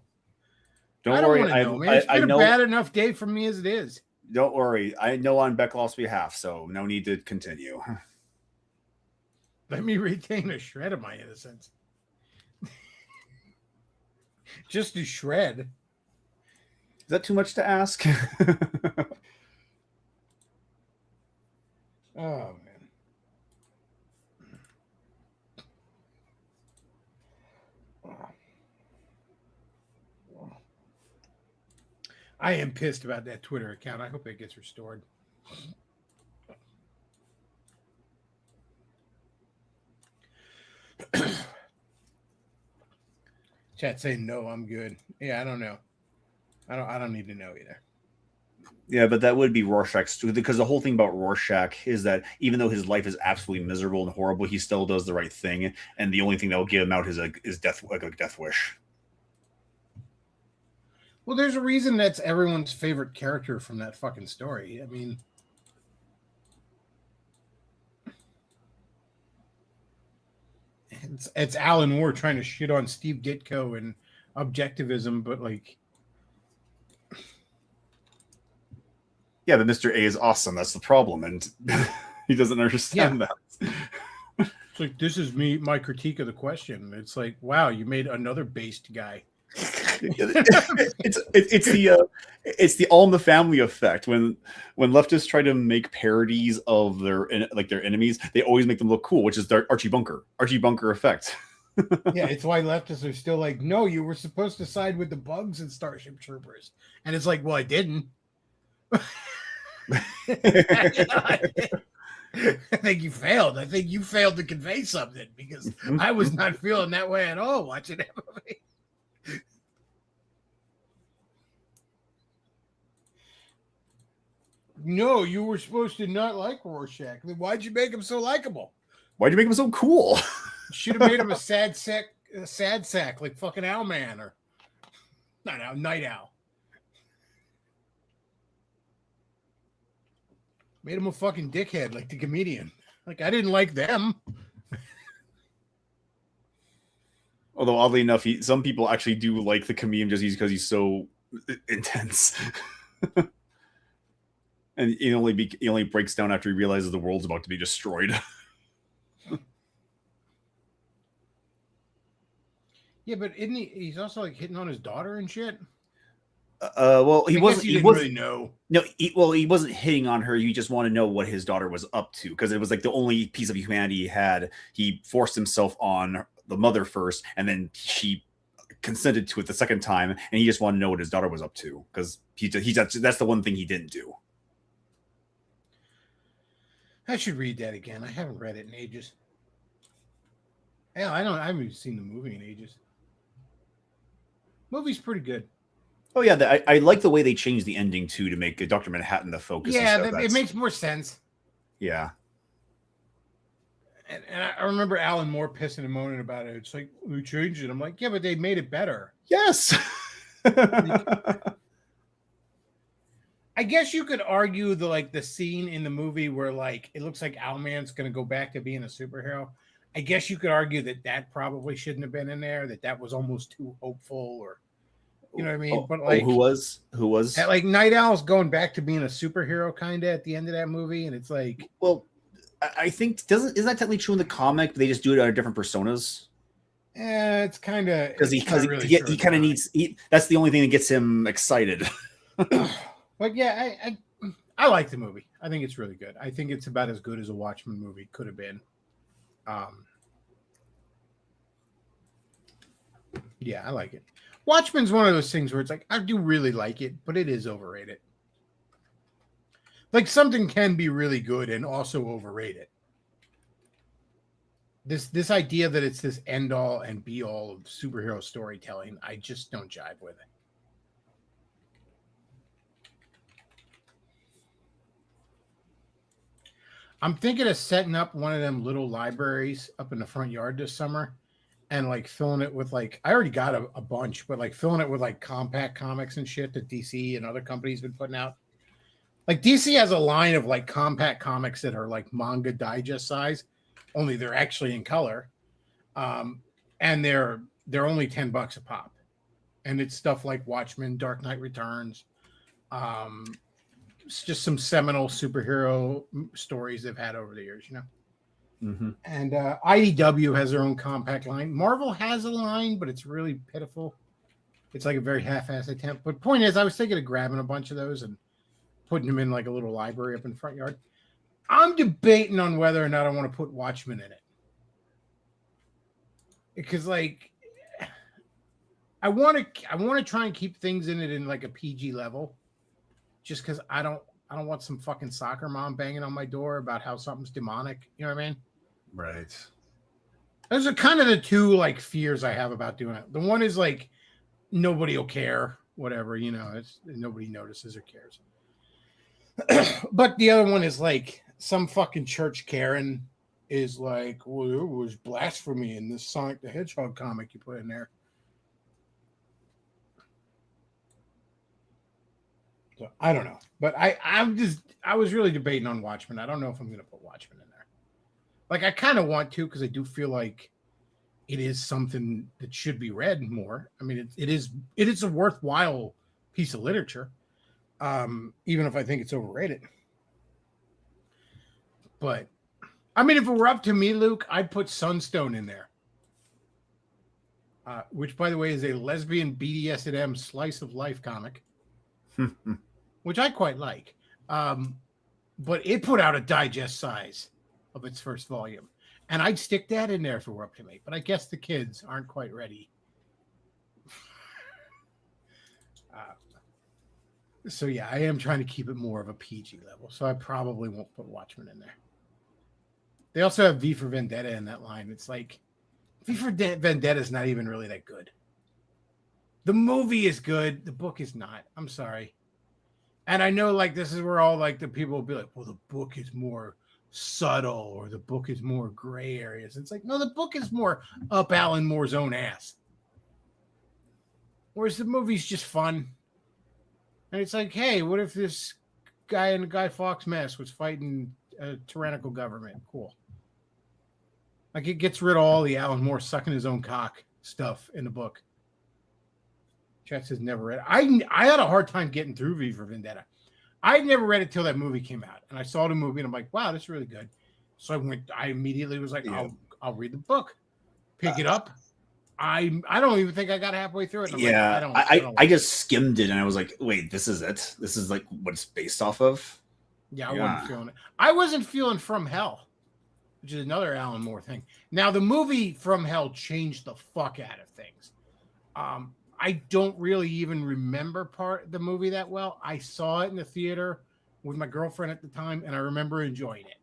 Don't worry. It's been a bad enough day for me as it is. Don't worry. I know on Beckloff's behalf, so no need to continue. Let me retain a shred of my innocence. Just a shred. Is that too much to ask? Oh, man. I am pissed about that Twitter account. I hope it gets restored. Chat saying no, I'm good. Yeah, I don't know. I don't need to know either. Yeah, but that would be Rorschach's, because the whole thing about Rorschach is that even though his life is absolutely miserable and horrible, he still does the right thing, and the only thing that will get him out is death, like a death wish. Well, there's a reason that's everyone's favorite character from that fucking story. I mean, it's Alan Moore trying to shit on Steve Ditko and objectivism, but like, yeah, but Mr. A is awesome. That's the problem, and he doesn't understand that. It's like, this is my critique of the question. It's like, wow, you made another based guy. It's the All in the Family effect. When leftists try to make parodies of their enemies, they always make them look cool, which is their Archie Bunker effect. Yeah, it's why leftists are still like, no, you were supposed to side with the bugs and Starship Troopers, and it's like, well, I didn't. I think you failed. I think you failed to convey something because I was not feeling that way at all watching that movie. No, you were supposed to not like Rorschach. Then why'd you make him so likable? Why'd you make him so cool? Should have made him a sad sack like fucking Owlman or not Owl, Night Owl. Made him a fucking dickhead like the comedian. Like, I didn't like them. Although oddly enough, some people actually do like the comedian just because he's so intense. And he only breaks down after he realizes the world's about to be destroyed. Yeah, but isn't he's also like hitting on his daughter and shit? Well, he wasn't. He didn't really know. No, he wasn't hitting on her. He just wanted to know what his daughter was up to because it was like the only piece of humanity he had. He forced himself on the mother first, and then she consented to it the second time, and he just wanted to know what his daughter was up to because that's the one thing he didn't do. I should read that again. I haven't read it in ages. Hell, I haven't even seen the movie in ages. Movie's pretty good. Oh yeah, I like the way they changed the ending too to make Dr. Manhattan the focus. Yeah, it makes more sense. Yeah. And I remember Alan Moore pissing and moaning about it. It's like, we changed it. I'm like, yeah, but they made it better. Yes. I guess you could argue the scene in the movie where like it looks like Owlman's going to go back to being a superhero. I guess you could argue that probably shouldn't have been in there. That was almost too hopeful, or you know what I mean. But like, who was that, like Night Owl's going back to being a superhero kind of at the end of that movie, and it's like, well, I think isn't that technically true in the comic? But they just do it under different personas. It's kind of because he kind of needs. That's the only thing that gets him excited. But yeah, I like the movie. I think it's really good. I think it's about as good as a Watchmen movie could have been. Yeah, I like it. Watchmen's one of those things where it's like, I do really like it, but it is overrated. Like something can be really good and also overrated. This idea that it's this end all and be all of superhero storytelling, I just don't jive with it. I'm thinking of setting up one of them little libraries up in the front yard this summer and like filling it with like, I already got a bunch, but like filling it with like compact comics and shit that DC and other companies been putting out. Like DC has a line of like compact comics that are like manga digest size, only they're actually in color. And they're only $10 a pop. And it's stuff like Watchmen, Dark Knight Returns, it's just some seminal superhero stories they've had over the years, you know. Mm-hmm. And IDW has their own compact line. Marvel has a line, but it's really pitiful. It's like a very half-assed attempt. But point is, I was thinking of grabbing a bunch of those and putting them in like a little library up in the front yard. I'm debating on whether or not I want to put Watchmen in it. Because like I want to try and keep things in it in like a PG level. Just because I don't want some fucking soccer mom banging on my door about how something's demonic. You know what I mean? Right. Those are kind of the two like fears I have about doing it. The one is like nobody will care, whatever, you know, it's nobody notices or cares. But the other one is like some fucking church Karen is like, well, it was blasphemy in this Sonic the Hedgehog comic you put in there. So I don't know, but I was really debating on Watchmen. I don't know if I'm going to put Watchmen in there. Like I kind of want to, because I do feel like it is something that should be read more. I mean, it is a worthwhile piece of literature, even if I think it's overrated. But I mean, if it were up to me, Luke, I'd put Sunstone in there. which, by the way, is a lesbian BDSM slice of life comic, which I quite like. But it put out a digest size of its first volume. And I'd stick that in there if it were up to me. But I guess the kids aren't quite ready. So, yeah, I am trying to keep it more of a PG level. So I probably won't put Watchmen in there. They also have V for Vendetta in that line. It's like, V for Vendetta is not even really that good. The movie is good. The book is not. I'm sorry. And I know, like, this is where all, like, the people will be like, well, the book is more subtle or the book is more gray areas. It's like, no, the book is more up Alan Moore's own ass. Whereas the movie's just fun. And it's like, hey, what if this guy in the Guy Fawkes mess was fighting a tyrannical government? Cool. Like, it gets rid of all the Alan Moore sucking his own cock stuff in the book. Chet says never read it. I had a hard time getting through V for Vendetta. I'd never read it till that movie came out. And I saw the movie and I'm like, wow, this is really good. So I immediately was like, Yeah. I'll read the book. Pick it up. I don't even think I got halfway through it. I just skimmed it and I was like, wait, this is it? This is like what it's based off of? Yeah, I wasn't feeling it. I wasn't feeling From Hell, which is another Alan Moore thing. Now, the movie From Hell changed the fuck out of things. I don't really even remember the movie that well. I saw it in the theater with my girlfriend at the time, and I remember enjoying it.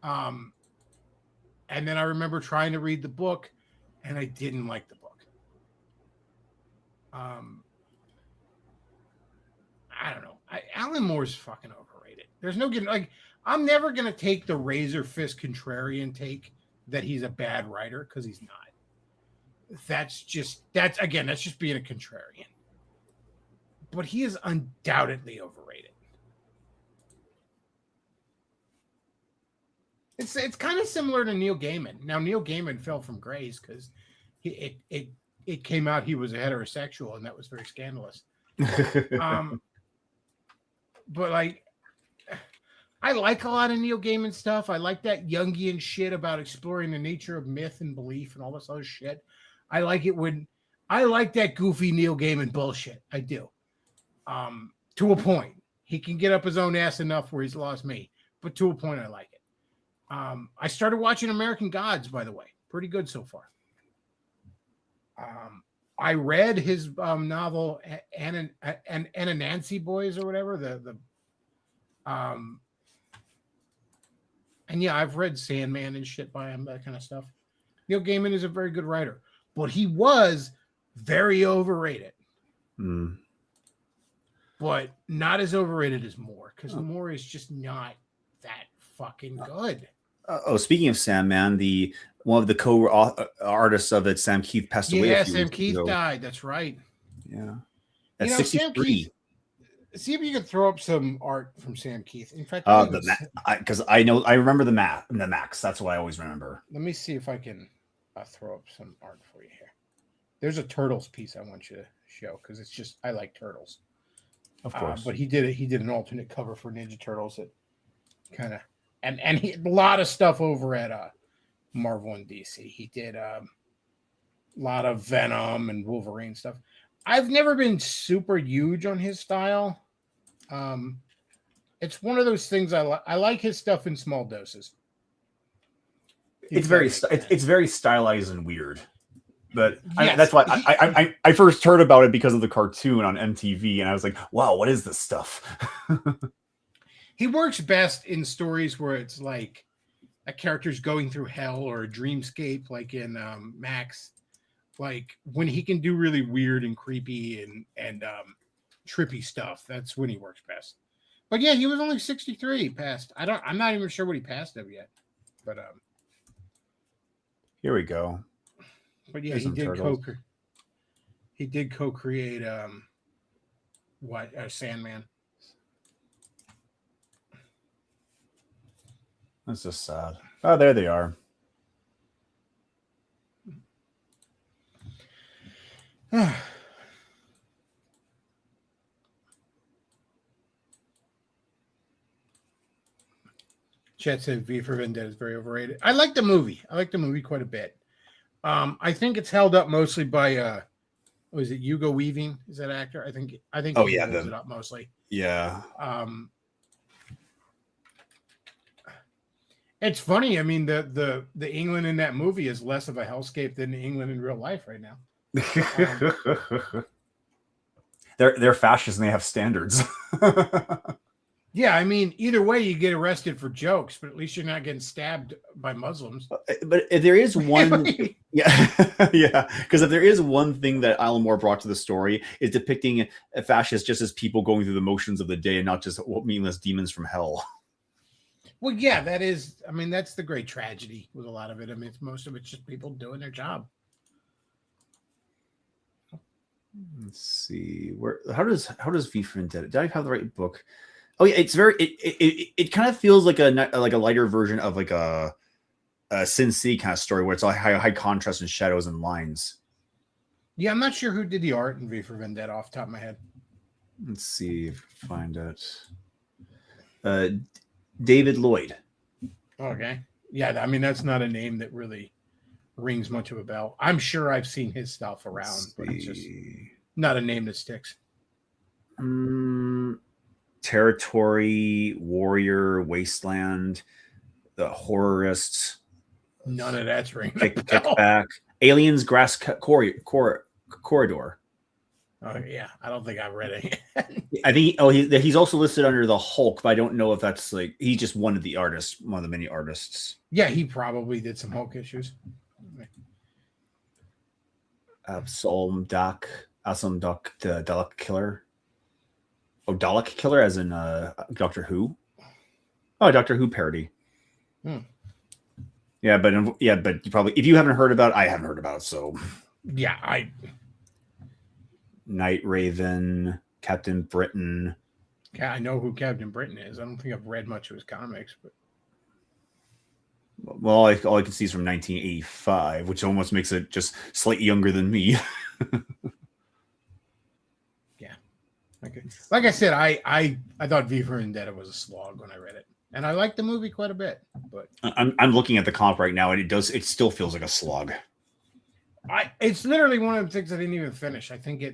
And then I remember trying to read the book, and I didn't like the book. I don't know. Alan Moore's fucking overrated. There's no getting, like, I'm never going to take the razor fist contrarian take that he's a bad writer, because he's not. That's just being a contrarian. But he is undoubtedly overrated. It's kind of similar to Neil Gaiman. Now, Neil Gaiman fell from grace because it came out he was a heterosexual, and that was very scandalous. But like, I like a lot of Neil Gaiman stuff. I like that Jungian shit about exploring the nature of myth and belief and all this other shit. I like that goofy Neil Gaiman bullshit. I do. To a point. He can get up his own ass enough where he's lost me. But to a point, I like it. I started watching American Gods, by the way. Pretty good so far. I read his novel Anna Nancy Boys or whatever. And yeah, I've read Sandman and shit by him, that kind of stuff. Neil Gaiman is a very good writer, but he was very overrated. But not as overrated as Moore, because Moore is just not that fucking good. Speaking of Sandman, one of the co-artists of it, Sam Keith, passed away. Yeah, Sam Keith died. That's right. Yeah, at 63. Sam Keith, see if you can throw up some art from Sam Keith. In fact, because I remember the Max. That's what I always remember. Let me see if I can throw up some art for you here. There's a Turtles piece I want you to show because it's just I like Turtles. Of course, but he did an alternate cover for Ninja Turtles that kind of and he a lot of stuff over at Marvel and DC. He did a lot of Venom and Wolverine stuff. I've never been super huge on his style. It's one of those things I like his stuff in small doses. It's very stylized and weird. But yes. That's why I first heard about it because of the cartoon on MTV, and I was like, wow, what is this stuff? He works best in stories where it's like a character's going through hell or a dreamscape, like in Max. Like when he can do really weird and creepy and trippy stuff, that's when he works best. But yeah, he was only 63 passed. I'm not even sure what he passed of yet. But here we go. But yeah, he did co-create Sandman. That's just sad. Oh, there they are. Chet said V for Vendetta is very overrated. I like the movie. I like the movie quite a bit. I think it's held up mostly by was it Hugo Weaving? Is that actor? I think Oh, he yeah, holds it up mostly. Yeah. It's funny. I mean, the England in that movie is less of a hellscape than England in real life right now. They're fascists and they have standards. Yeah, I mean, either way, you get arrested for jokes, but at least you're not getting stabbed by Muslims. But if there is one, yeah, yeah, because if there is one thing that Alan Moore brought to the story is depicting fascists just as people going through the motions of the day and not just meaningless demons from hell. Well, yeah, that is. I mean, that's the great tragedy with a lot of it. I mean, most of it's just people doing their job. Let's see how does V for Vendetta? Did I have the right book? Oh yeah, it's very. It kind of feels like a lighter version of like a Sin City kind of story where it's all high contrast and shadows and lines. Yeah, I'm not sure who did the art in V for Vendetta off the top of my head. Let's see if I can find it. David Lloyd. Okay. Yeah, I mean, that's not a name that really rings much of a bell. I'm sure I've seen his stuff around, but it's just not a name that sticks. Territory, Warrior, Wasteland, The Horrorists. None of that's ringing. Kickback. Aliens, Grass Corridor. Oh yeah, I don't think I've read it. I think he's also listed under the Hulk, but I don't know if that's like he's just one of the artists, one of the many artists. Yeah, he probably did some Hulk issues. Asam Duck, the Dalek Killer. Oh, Dalek Killer, as in Doctor Who. Oh, Doctor Who parody. Yeah, but you probably, if you haven't heard about it, I haven't heard about it. So yeah, Night Raven, Captain Britain. Yeah, I know who Captain Britain is. I don't think I've read much of his comics, but well, all I can see is from 1985, which almost makes it just slightly younger than me. Yeah. Okay. Like I said, I thought V for Vendetta was a slog when I read it, and I liked the movie quite a bit. But I'm looking at the comp right now, and it still feels like a slog. It's literally one of the things I didn't even finish. I think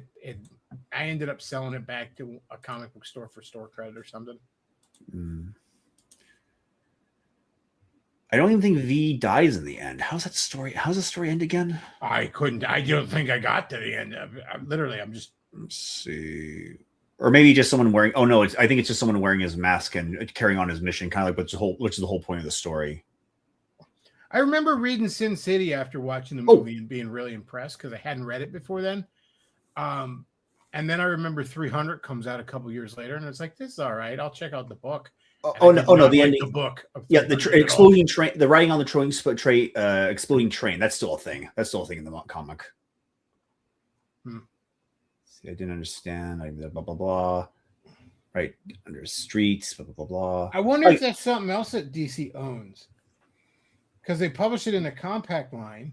I ended up selling it back to a comic book store for store credit or something. I don't even think V dies in the end. How's the story end again? I don't think I got to the end of it. I'm just. Let's see. Or maybe just someone wearing. Oh no! I think it's just someone wearing his mask and carrying on his mission, kind of like which is the whole point of the story. I remember reading Sin City after watching the movie and being really impressed because I hadn't read it before then. And then I remember 300 comes out a couple years later, and it's like, this is all right. I'll check out the book. The ending. The book. Yeah, the exploding train. The writing on the exploding train. That's still a thing. That's still a thing in the comic. See, I didn't understand. Blah blah blah. Right under streets. Blah blah blah blah. I wonder if that's something else that DC owns. Because they publish it in a compact line.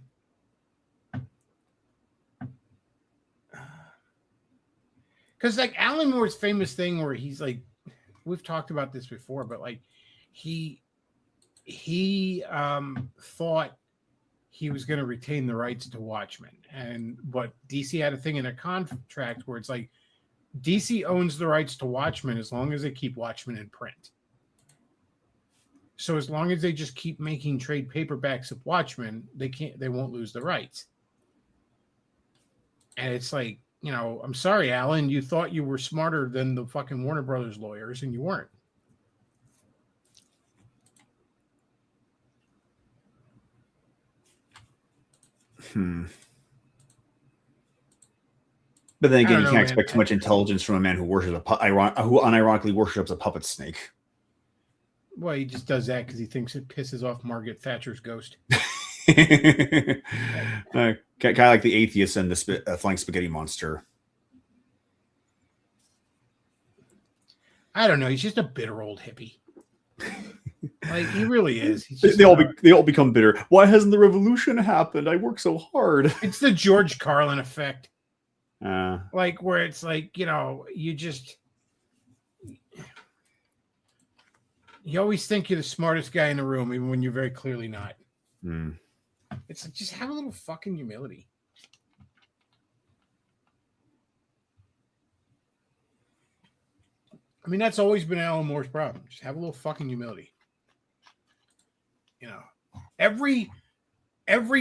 Because like Alan Moore's famous thing where he's like, we've talked about this before, but like he thought he was going to retain the rights to Watchmen. But DC had a thing in a contract where it's like DC owns the rights to Watchmen as long as they keep Watchmen in print. So as long as they just keep making trade paperbacks of Watchmen, they won't lose the rights. And it's like, I'm sorry, Alan, you thought you were smarter than the fucking Warner Brothers lawyers, and you weren't. But then again, you can't expect too much intelligence from a man who unironically worships a puppet snake. Well, he just does that because he thinks it pisses off Margaret Thatcher's ghost. Kind of like the atheist and the flying spaghetti monster. I don't know. He's just a bitter old hippie. Like he really is. They all become bitter. Why hasn't the revolution happened? I work so hard. It's the George Carlin effect. Like where it's like, you always think you're the smartest guy in the room, even when you're very clearly not. It's like, just have a little fucking humility. I mean, that's always been Alan Moore's problem. Just have a little fucking humility. You know, every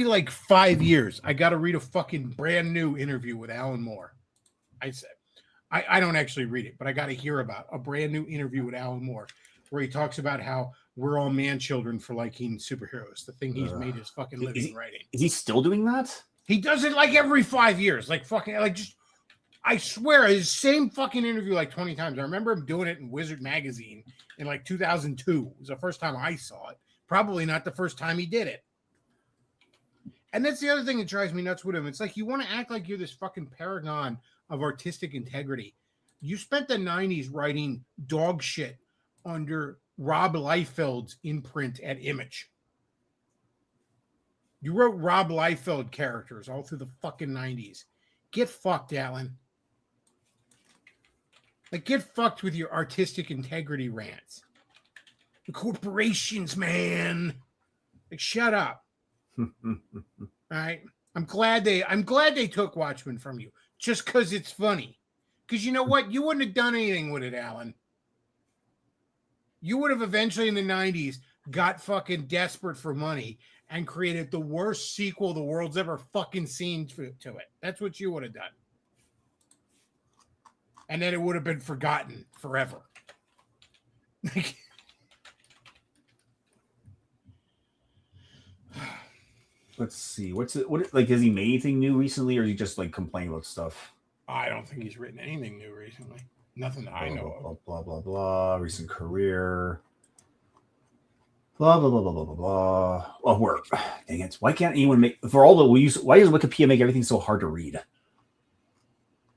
like 5 years, I got to read a fucking brand new interview with Alan Moore. I said, I don't actually read it, but I got to hear about a brand new interview with Alan Moore where he talks about how we're all man children for liking superheroes. The thing he's made his fucking living writing. Is he still doing that? He does it like every 5 years, like fucking, like just. I swear, his same fucking interview like 20 times. I remember him doing it in Wizard Magazine in like 2002. It was the first time I saw it. Probably not the first time he did it. And that's the other thing that drives me nuts with him. It's like you want to act like you're this fucking paragon of artistic integrity. You spent the 90s writing dog shit under Rob Liefeld's imprint at Image. You wrote Rob Liefeld characters all through the fucking 90s. Get fucked, Alan. Like, get fucked with your artistic integrity rants. The corporations, man. Like, shut up. All right. I'm glad they took Watchmen from you just because it's funny. Because you know what? You wouldn't have done anything with it, Alan. You would have eventually in the 90s got fucking desperate for money and created the worst sequel the world's ever fucking seen to it. That's what you would have done. And then it would have been forgotten forever. Let's see. What like? Has he made anything new recently, or is he just like complaining about stuff? I don't think he's written anything new recently. Nothing that I know of. Blah blah blah. Recent career. Blah blah blah blah blah blah blah. Oh, work. Dang it! Why can't anyone make for all the we use? Why does Wikipedia make everything so hard to read?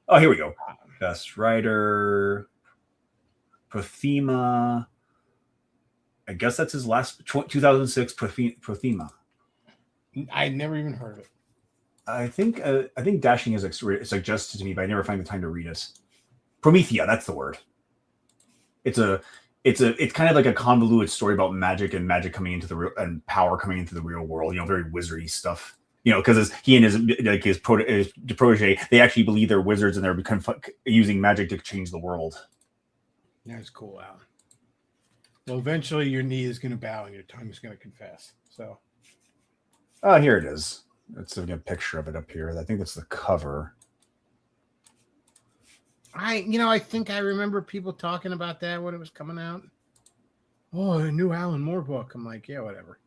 Oh, here we go. Best writer, Prothema. I guess that's his last 2006 Prothema. I never even heard of it. I think Dashing is suggested to me, but I never find the time to read it. Promethea, that's the word. It's kind of like a convoluted story about magic and magic coming into the real and power coming into the real world. You know, very wizardy stuff. You know, because he and his protege, they actually believe they're wizards and they're using magic to change the world. That's cool, Alan. Well, eventually your knee is going to bow and your tongue is going to confess. So, here it is. Let's get a picture of it up here. I think that's the cover. I think I remember people talking about that when it was coming out. Oh, a new Alan Moore book. I'm like, yeah, whatever.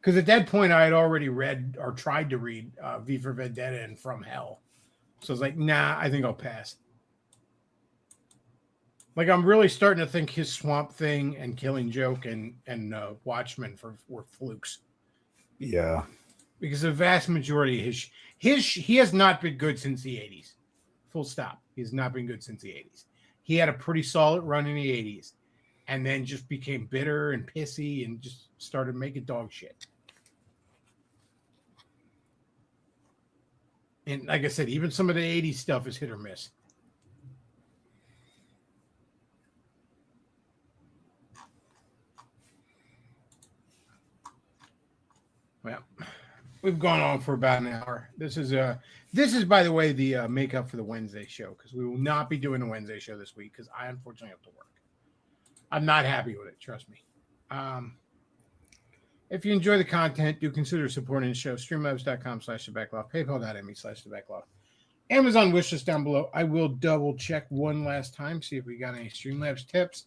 Because at that point, I had already read or tried to read V for Vendetta and From Hell. So I was like, nah, I think I'll pass. Like, I'm really starting to think his Swamp Thing and Killing Joke and Watchmen were flukes. Yeah. Because the vast majority of he has not been good since the 80s. Full stop. He has not been good since the 80s. He had a pretty solid run in the 80s and then just became bitter and pissy and just started making dog shit. And like I said, even some of the 80s stuff is hit or miss. Well, we've gone on for about an hour. This is by the way the makeup for the Wednesday show, because we will not be doing the Wednesday show this week because I unfortunately have to work. I'm not happy with it, trust me. If you enjoy the content, do consider supporting the show. Streamlabs.com/thebacklog, paypal.me/thebacklog, Amazon wishlist down below. I will double check one last time, see if we got any Streamlabs tips,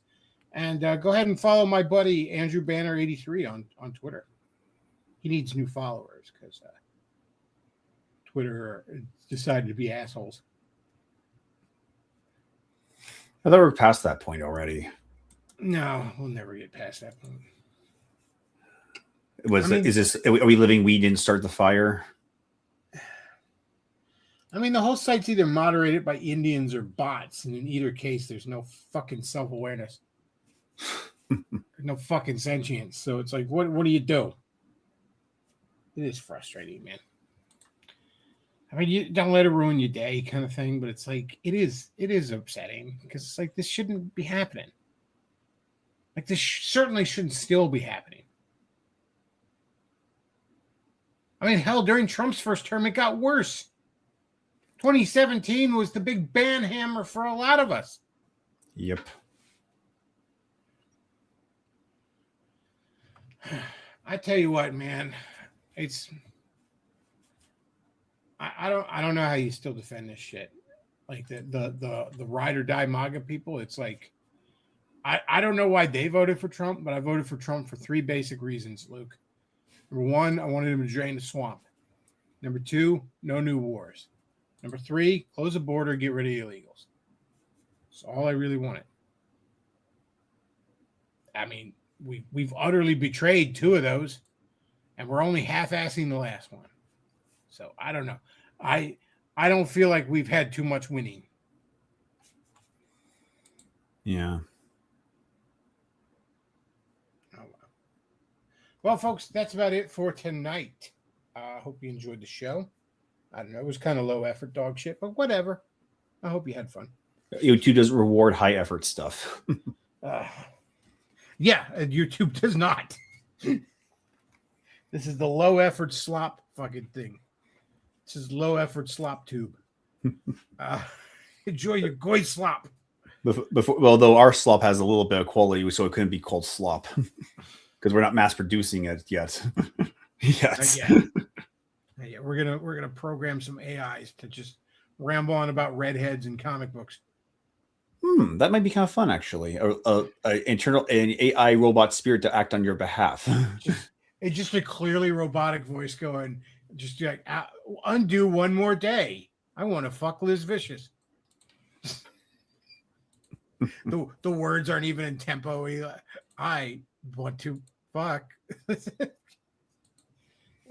and go ahead and follow my buddy Andrew Banner 83 on Twitter. He needs new followers because Twitter decided to be assholes. I thought we're past that point already. No, we'll never get past that point. Are we living we didn't start the fire? I mean, the whole site's either moderated by Indians or bots, and in either case, there's no fucking self-awareness. No fucking sentience. So it's like, what do you do? It is frustrating, man. I mean, you don't let it ruin your day kind of thing, but it's like, it is upsetting because it's like, this shouldn't be happening. Like this certainly shouldn't still be happening. I mean, hell, during Trump's first term, it got worse. 2017 was the big ban hammer for a lot of us. Yep. I tell you what, man, I don't know how you still defend this shit. Like the ride or die MAGA people, it's like I don't know why they voted for Trump, but I voted for Trump for 3 basic reasons, Luke. Number 1, I wanted him to drain the swamp. Number 2, no new wars. Number 3, close the border, get rid of the illegals. That's all I really wanted. I mean, we've utterly betrayed 2 of those, and we're only half-assing the last one. So I don't know. I don't feel like we've had too much winning. Yeah. Oh, well, folks, that's about it for tonight. I hope you enjoyed the show. I don't know. It was kind of low effort dog shit, but whatever. I hope you had fun. YouTube does reward high effort stuff. Yeah, YouTube does not. This is the low effort slop fucking thing. This is low effort slop tube. Enjoy your goy slop. Well, though our slop has a little bit of quality, so it couldn't be called slop because we're not mass producing it yet. Yes. Yeah, we're gonna program some AIs to just ramble on about redheads and comic books. That might be kind of fun, actually. An AI robot spirit to act on your behalf. It's just a clearly robotic voice going, just like, undo one more day. I want to fuck Liz Vicious. The words aren't even in tempo. I want to fuck.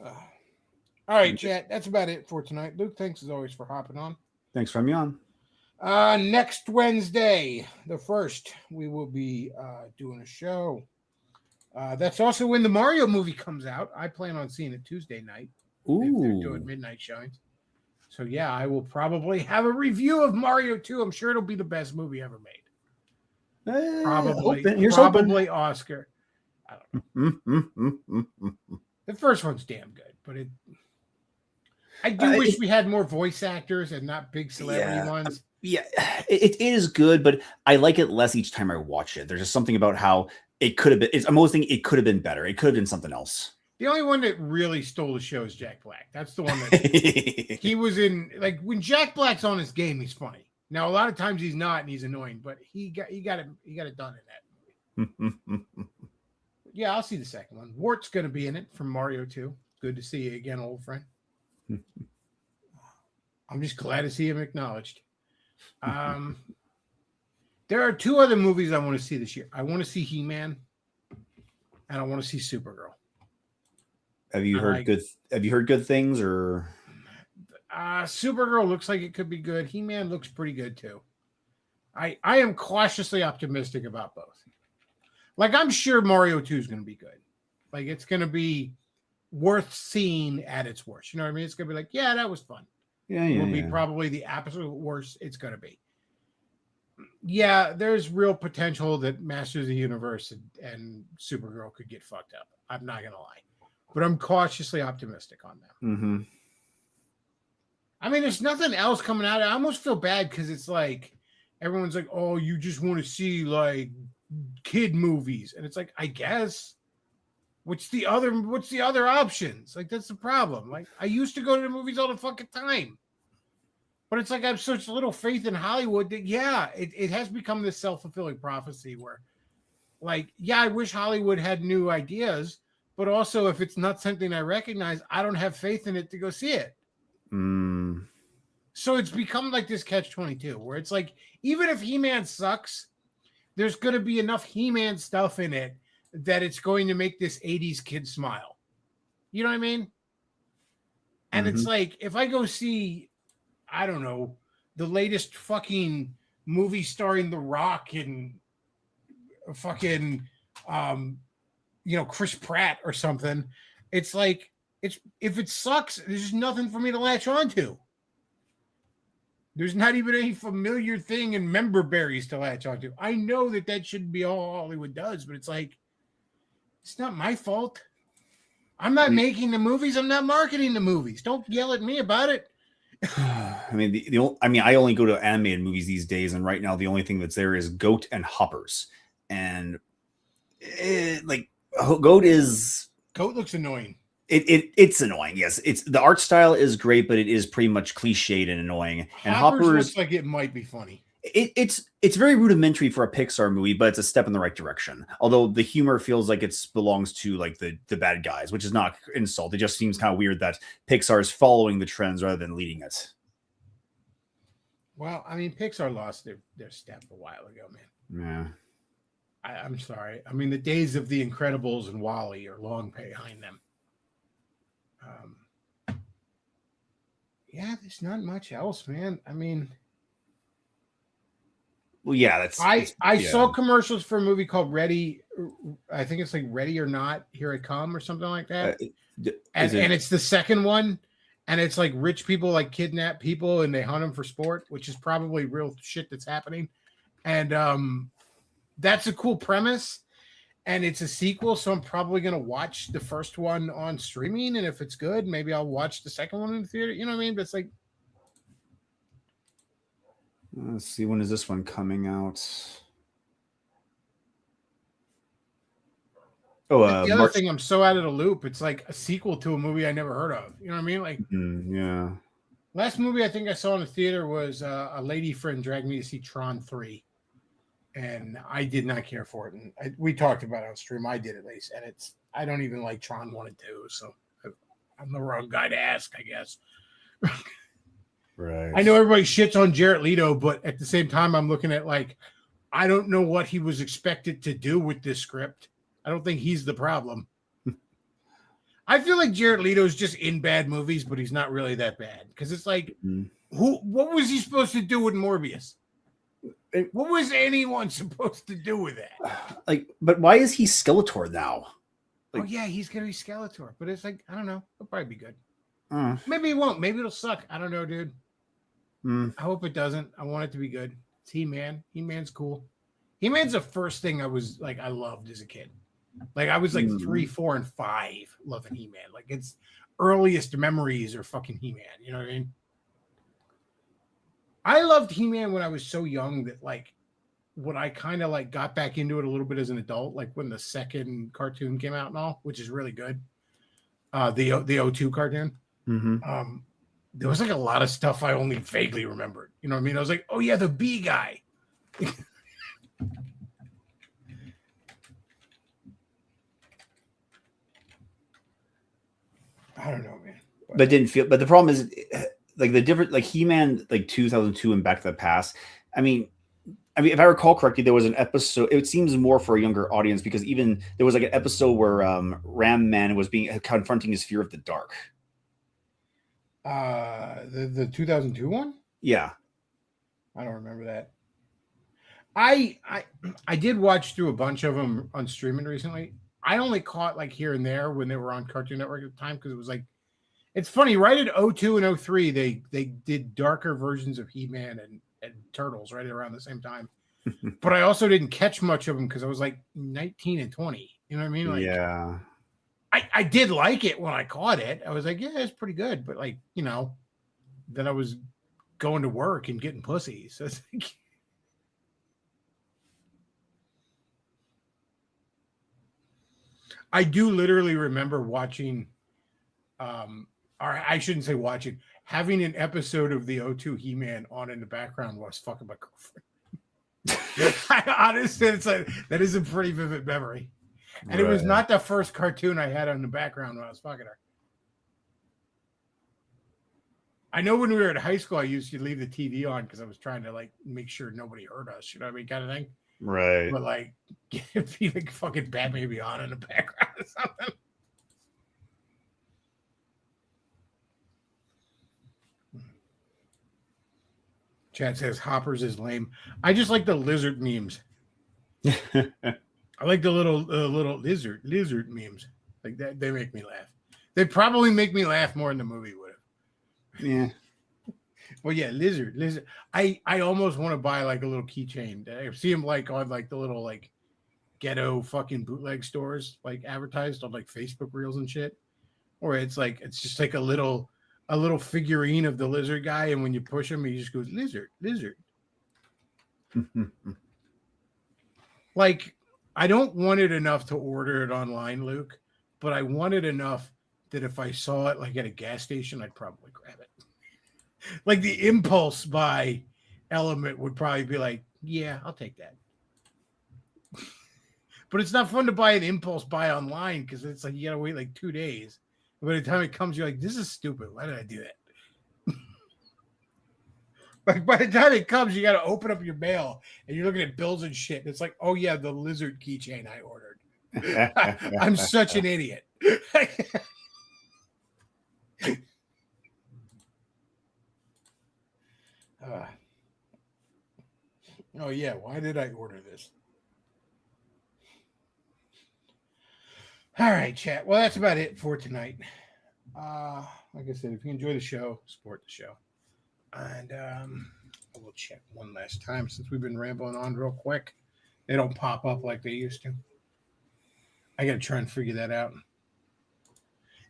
All right, chat. That's about it for tonight. Luke, thanks as always for hopping on. Thanks for having me on. Next Wednesday, the 1st, we will be doing a show. That's also when the Mario movie comes out. I plan on seeing it Tuesday night. Ooh. If they're doing midnight showings. So yeah, I will probably have a review of Mario 2. I'm sure it'll be the best movie ever made. Probably Oscar. I don't know. The first one's damn good, but I do wish we had more voice actors and not big celebrity ones. Yeah, it is good, but I like it less each time I watch it. There's just something about how it could have been. I'm always thinking it could have been better. It could have been something else. The only one that really stole the show is Jack Black. That's the one that he was in. Like when Jack Black's on his game, he's funny. Now a lot of times he's not, and he's annoying. But he got it done in that movie. Yeah, I'll see the second one. Wart's going to be in it from Mario 2. Good to see you again, old friend. I'm just glad to see him acknowledged. There are 2 other movies I want to see this year. I want to see He-Man, and I want to see Supergirl. Have you heard good things or? Supergirl looks like it could be good. He-Man looks pretty good too. I am cautiously optimistic about both. Like I'm sure Mario 2 is going to be good. Like it's going to be worth seeing at its worst. You know what I mean? It's going to be like, yeah, that was fun. It will be probably the absolute worst it's going to be. Yeah, there's real potential that Masters of the Universe and Supergirl could get fucked up. I'm not going to lie. But I'm cautiously optimistic on them. Mm-hmm. I mean, there's nothing else coming out. I almost feel bad because it's like everyone's like, oh, you just want to see like kid movies. And it's like, I guess. What's the other options? Like, that's the problem. Like, I used to go to the movies all the fucking time. But it's like I have such little faith in Hollywood that, yeah, it has become this self-fulfilling prophecy where, like, yeah, I wish Hollywood had new ideas, but also if it's not something I recognize, I don't have faith in it to go see it. So it's become like this catch-22 where it's like, even if He-Man sucks, there's going to be enough He-Man stuff in it that it's going to make this 80s kid smile. You know what I mean? And it's like, if I go see, I don't know, the latest fucking movie starring The Rock and fucking, Chris Pratt or something, it's like, if it sucks, there's just nothing for me to latch on to. There's not even any familiar thing in member berries to latch onto. I know that shouldn't be all Hollywood does, but it's like, it's not my fault. I'm not making the movies. I'm not marketing the movies. Don't yell at me about it. I mean, I only go to animated movies these days, and right now the only thing that's there is Goat and Hoppers, and Goat looks annoying. It's annoying. Yes, it's the art style is great, but it is pretty much cliched and annoying. And Hoppers looks like it might be funny. It's very rudimentary for a Pixar movie, but it's a step in the right direction. Although the humor feels like it belongs to like the bad guys, which is not insult. It just seems kind of weird that Pixar is following the trends rather than leading it. Well, I mean, Pixar lost their step a while ago, man. Yeah. I'm sorry. I mean, the days of The Incredibles and WALL-E are long behind them. Yeah, there's not much else, man. I mean, well, yeah, I saw commercials for a movie called Ready. I think it's like Ready or Not, Here I Come, or something like that. And it's the second one, and it's like rich people like kidnap people and they hunt them for sport, which is probably real shit that's happening. And that's a cool premise. And it's a sequel, so I'm probably going to watch the first one on streaming. And if it's good, maybe I'll watch the second one in the theater. You know what I mean? But it's like... Let's see, when is this one coming out? Oh, the other thing, I'm so out of the loop. It's like a sequel to a movie I never heard of. You know what I mean? Like, yeah. Last movie I think I saw in the theater was a lady friend dragged me to see Tron 3. And I did not care for it. And we talked about it on stream. I did at least. And I don't even like Tron 1 and 2. So I'm the wrong guy to ask, I guess. Right. I know everybody shits on Jared Leto, but at the same time, I'm looking at like, I don't know what he was expected to do with this script. I don't think he's the problem. I feel like Jared Leto's just in bad movies, but he's not really that bad. Because it's like, what was he supposed to do with Morbius? What was anyone supposed to do with that? Like, but why is he Skeletor now? Like, oh yeah, he's gonna be Skeletor, but it's like, I don't know. It'll probably be good. Maybe it won't. Maybe it'll suck. I don't know, dude. I hope it doesn't. I want it to be good. It's He-Man. He-Man's cool. He-Man's the first thing I was like, I loved as a kid. Like I was like 3, 4, and 5 loving He-Man. Like its earliest memories are fucking He-Man. You know what I mean? I loved He-Man when I was so young that like when I kind of like got back into it a little bit as an adult, like when the second cartoon came out and all, which is really good. The 02 cartoon. There was like a lot of stuff I only vaguely remembered. You know what I mean? I was like, oh yeah, the bee guy. I don't know, man. But the problem is like the different, like He-Man, like 2002 and Back to the Past. I mean, if I recall correctly, there was an episode. It seems more for a younger audience because even there was like an episode where Ram Man was confronting his fear of the dark. The 2002 one? Yeah, I don't remember that. I did watch through a bunch of them on streaming recently. I only caught like here and there when they were on Cartoon Network at the time because it was like, it's funny, right at 02 and 03, they did darker versions of He-Man and Turtles right around the same time. But I also didn't catch much of them because I was like 19 and 20. You know what I mean? Like, yeah. I did like it when I caught it. I was like, yeah, it's pretty good. But like, you know, then I was going to work and getting pussy. So it's like... I do literally remember watching, or I shouldn't say watching, having an episode of the 02 He-Man on in the background while I was fucking my girlfriend. Honestly, it's like, that is a pretty vivid memory. And It was not the first cartoon I had on the background when I was fucking her. I know when we were at high school, I used to leave the TV on because I was trying to like make sure nobody heard us, you know what I mean, kind of thing. Right. But like, be like fucking Bat Baby on in the background or something. Chad says Hoppers is lame. I just like the lizard memes. I like the little lizard memes. Like that, they make me laugh. They probably make me laugh more than the movie would have. Yeah. Well, yeah, lizard. I almost want to buy like a little keychain. I see them like on like the little like ghetto fucking bootleg stores, like advertised on like Facebook Reels and shit. Or it's like it's just like a little figurine of the lizard guy, and when you push him, he just goes lizard. Like, I don't want it enough to order it online, Luke, but I want it enough that if I saw it like at a gas station, I'd probably grab it. Like the impulse buy element would probably be like, yeah, I'll take that. But it's not fun to buy an impulse buy online because it's like you gotta wait like 2 days. By the time it comes, you're like, this is stupid. Why did I do that? Like by the time it comes, you got to open up your mail and you're looking at bills and shit. And it's like, oh yeah, the lizard keychain I ordered. I'm such an idiot. Oh yeah, why did I order this? All right, chat. Well, that's about it for tonight. Like I said, if you enjoy the show, support the show. And I will check one last time since we've been rambling on real quick. They don't pop up like they used to. I got to try and figure that out.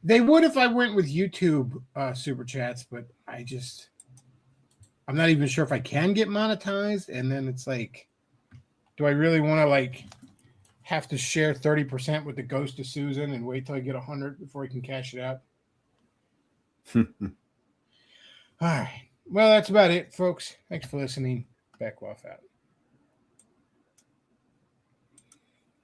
They would if I went with YouTube super chats, but I'm not even sure if I can get monetized. And then it's like, do I really want to like have to share 30% with the ghost of Susan and wait till I get 100 before I can cash it out? All right. Well, that's about it, folks. Thanks for listening. Back off out.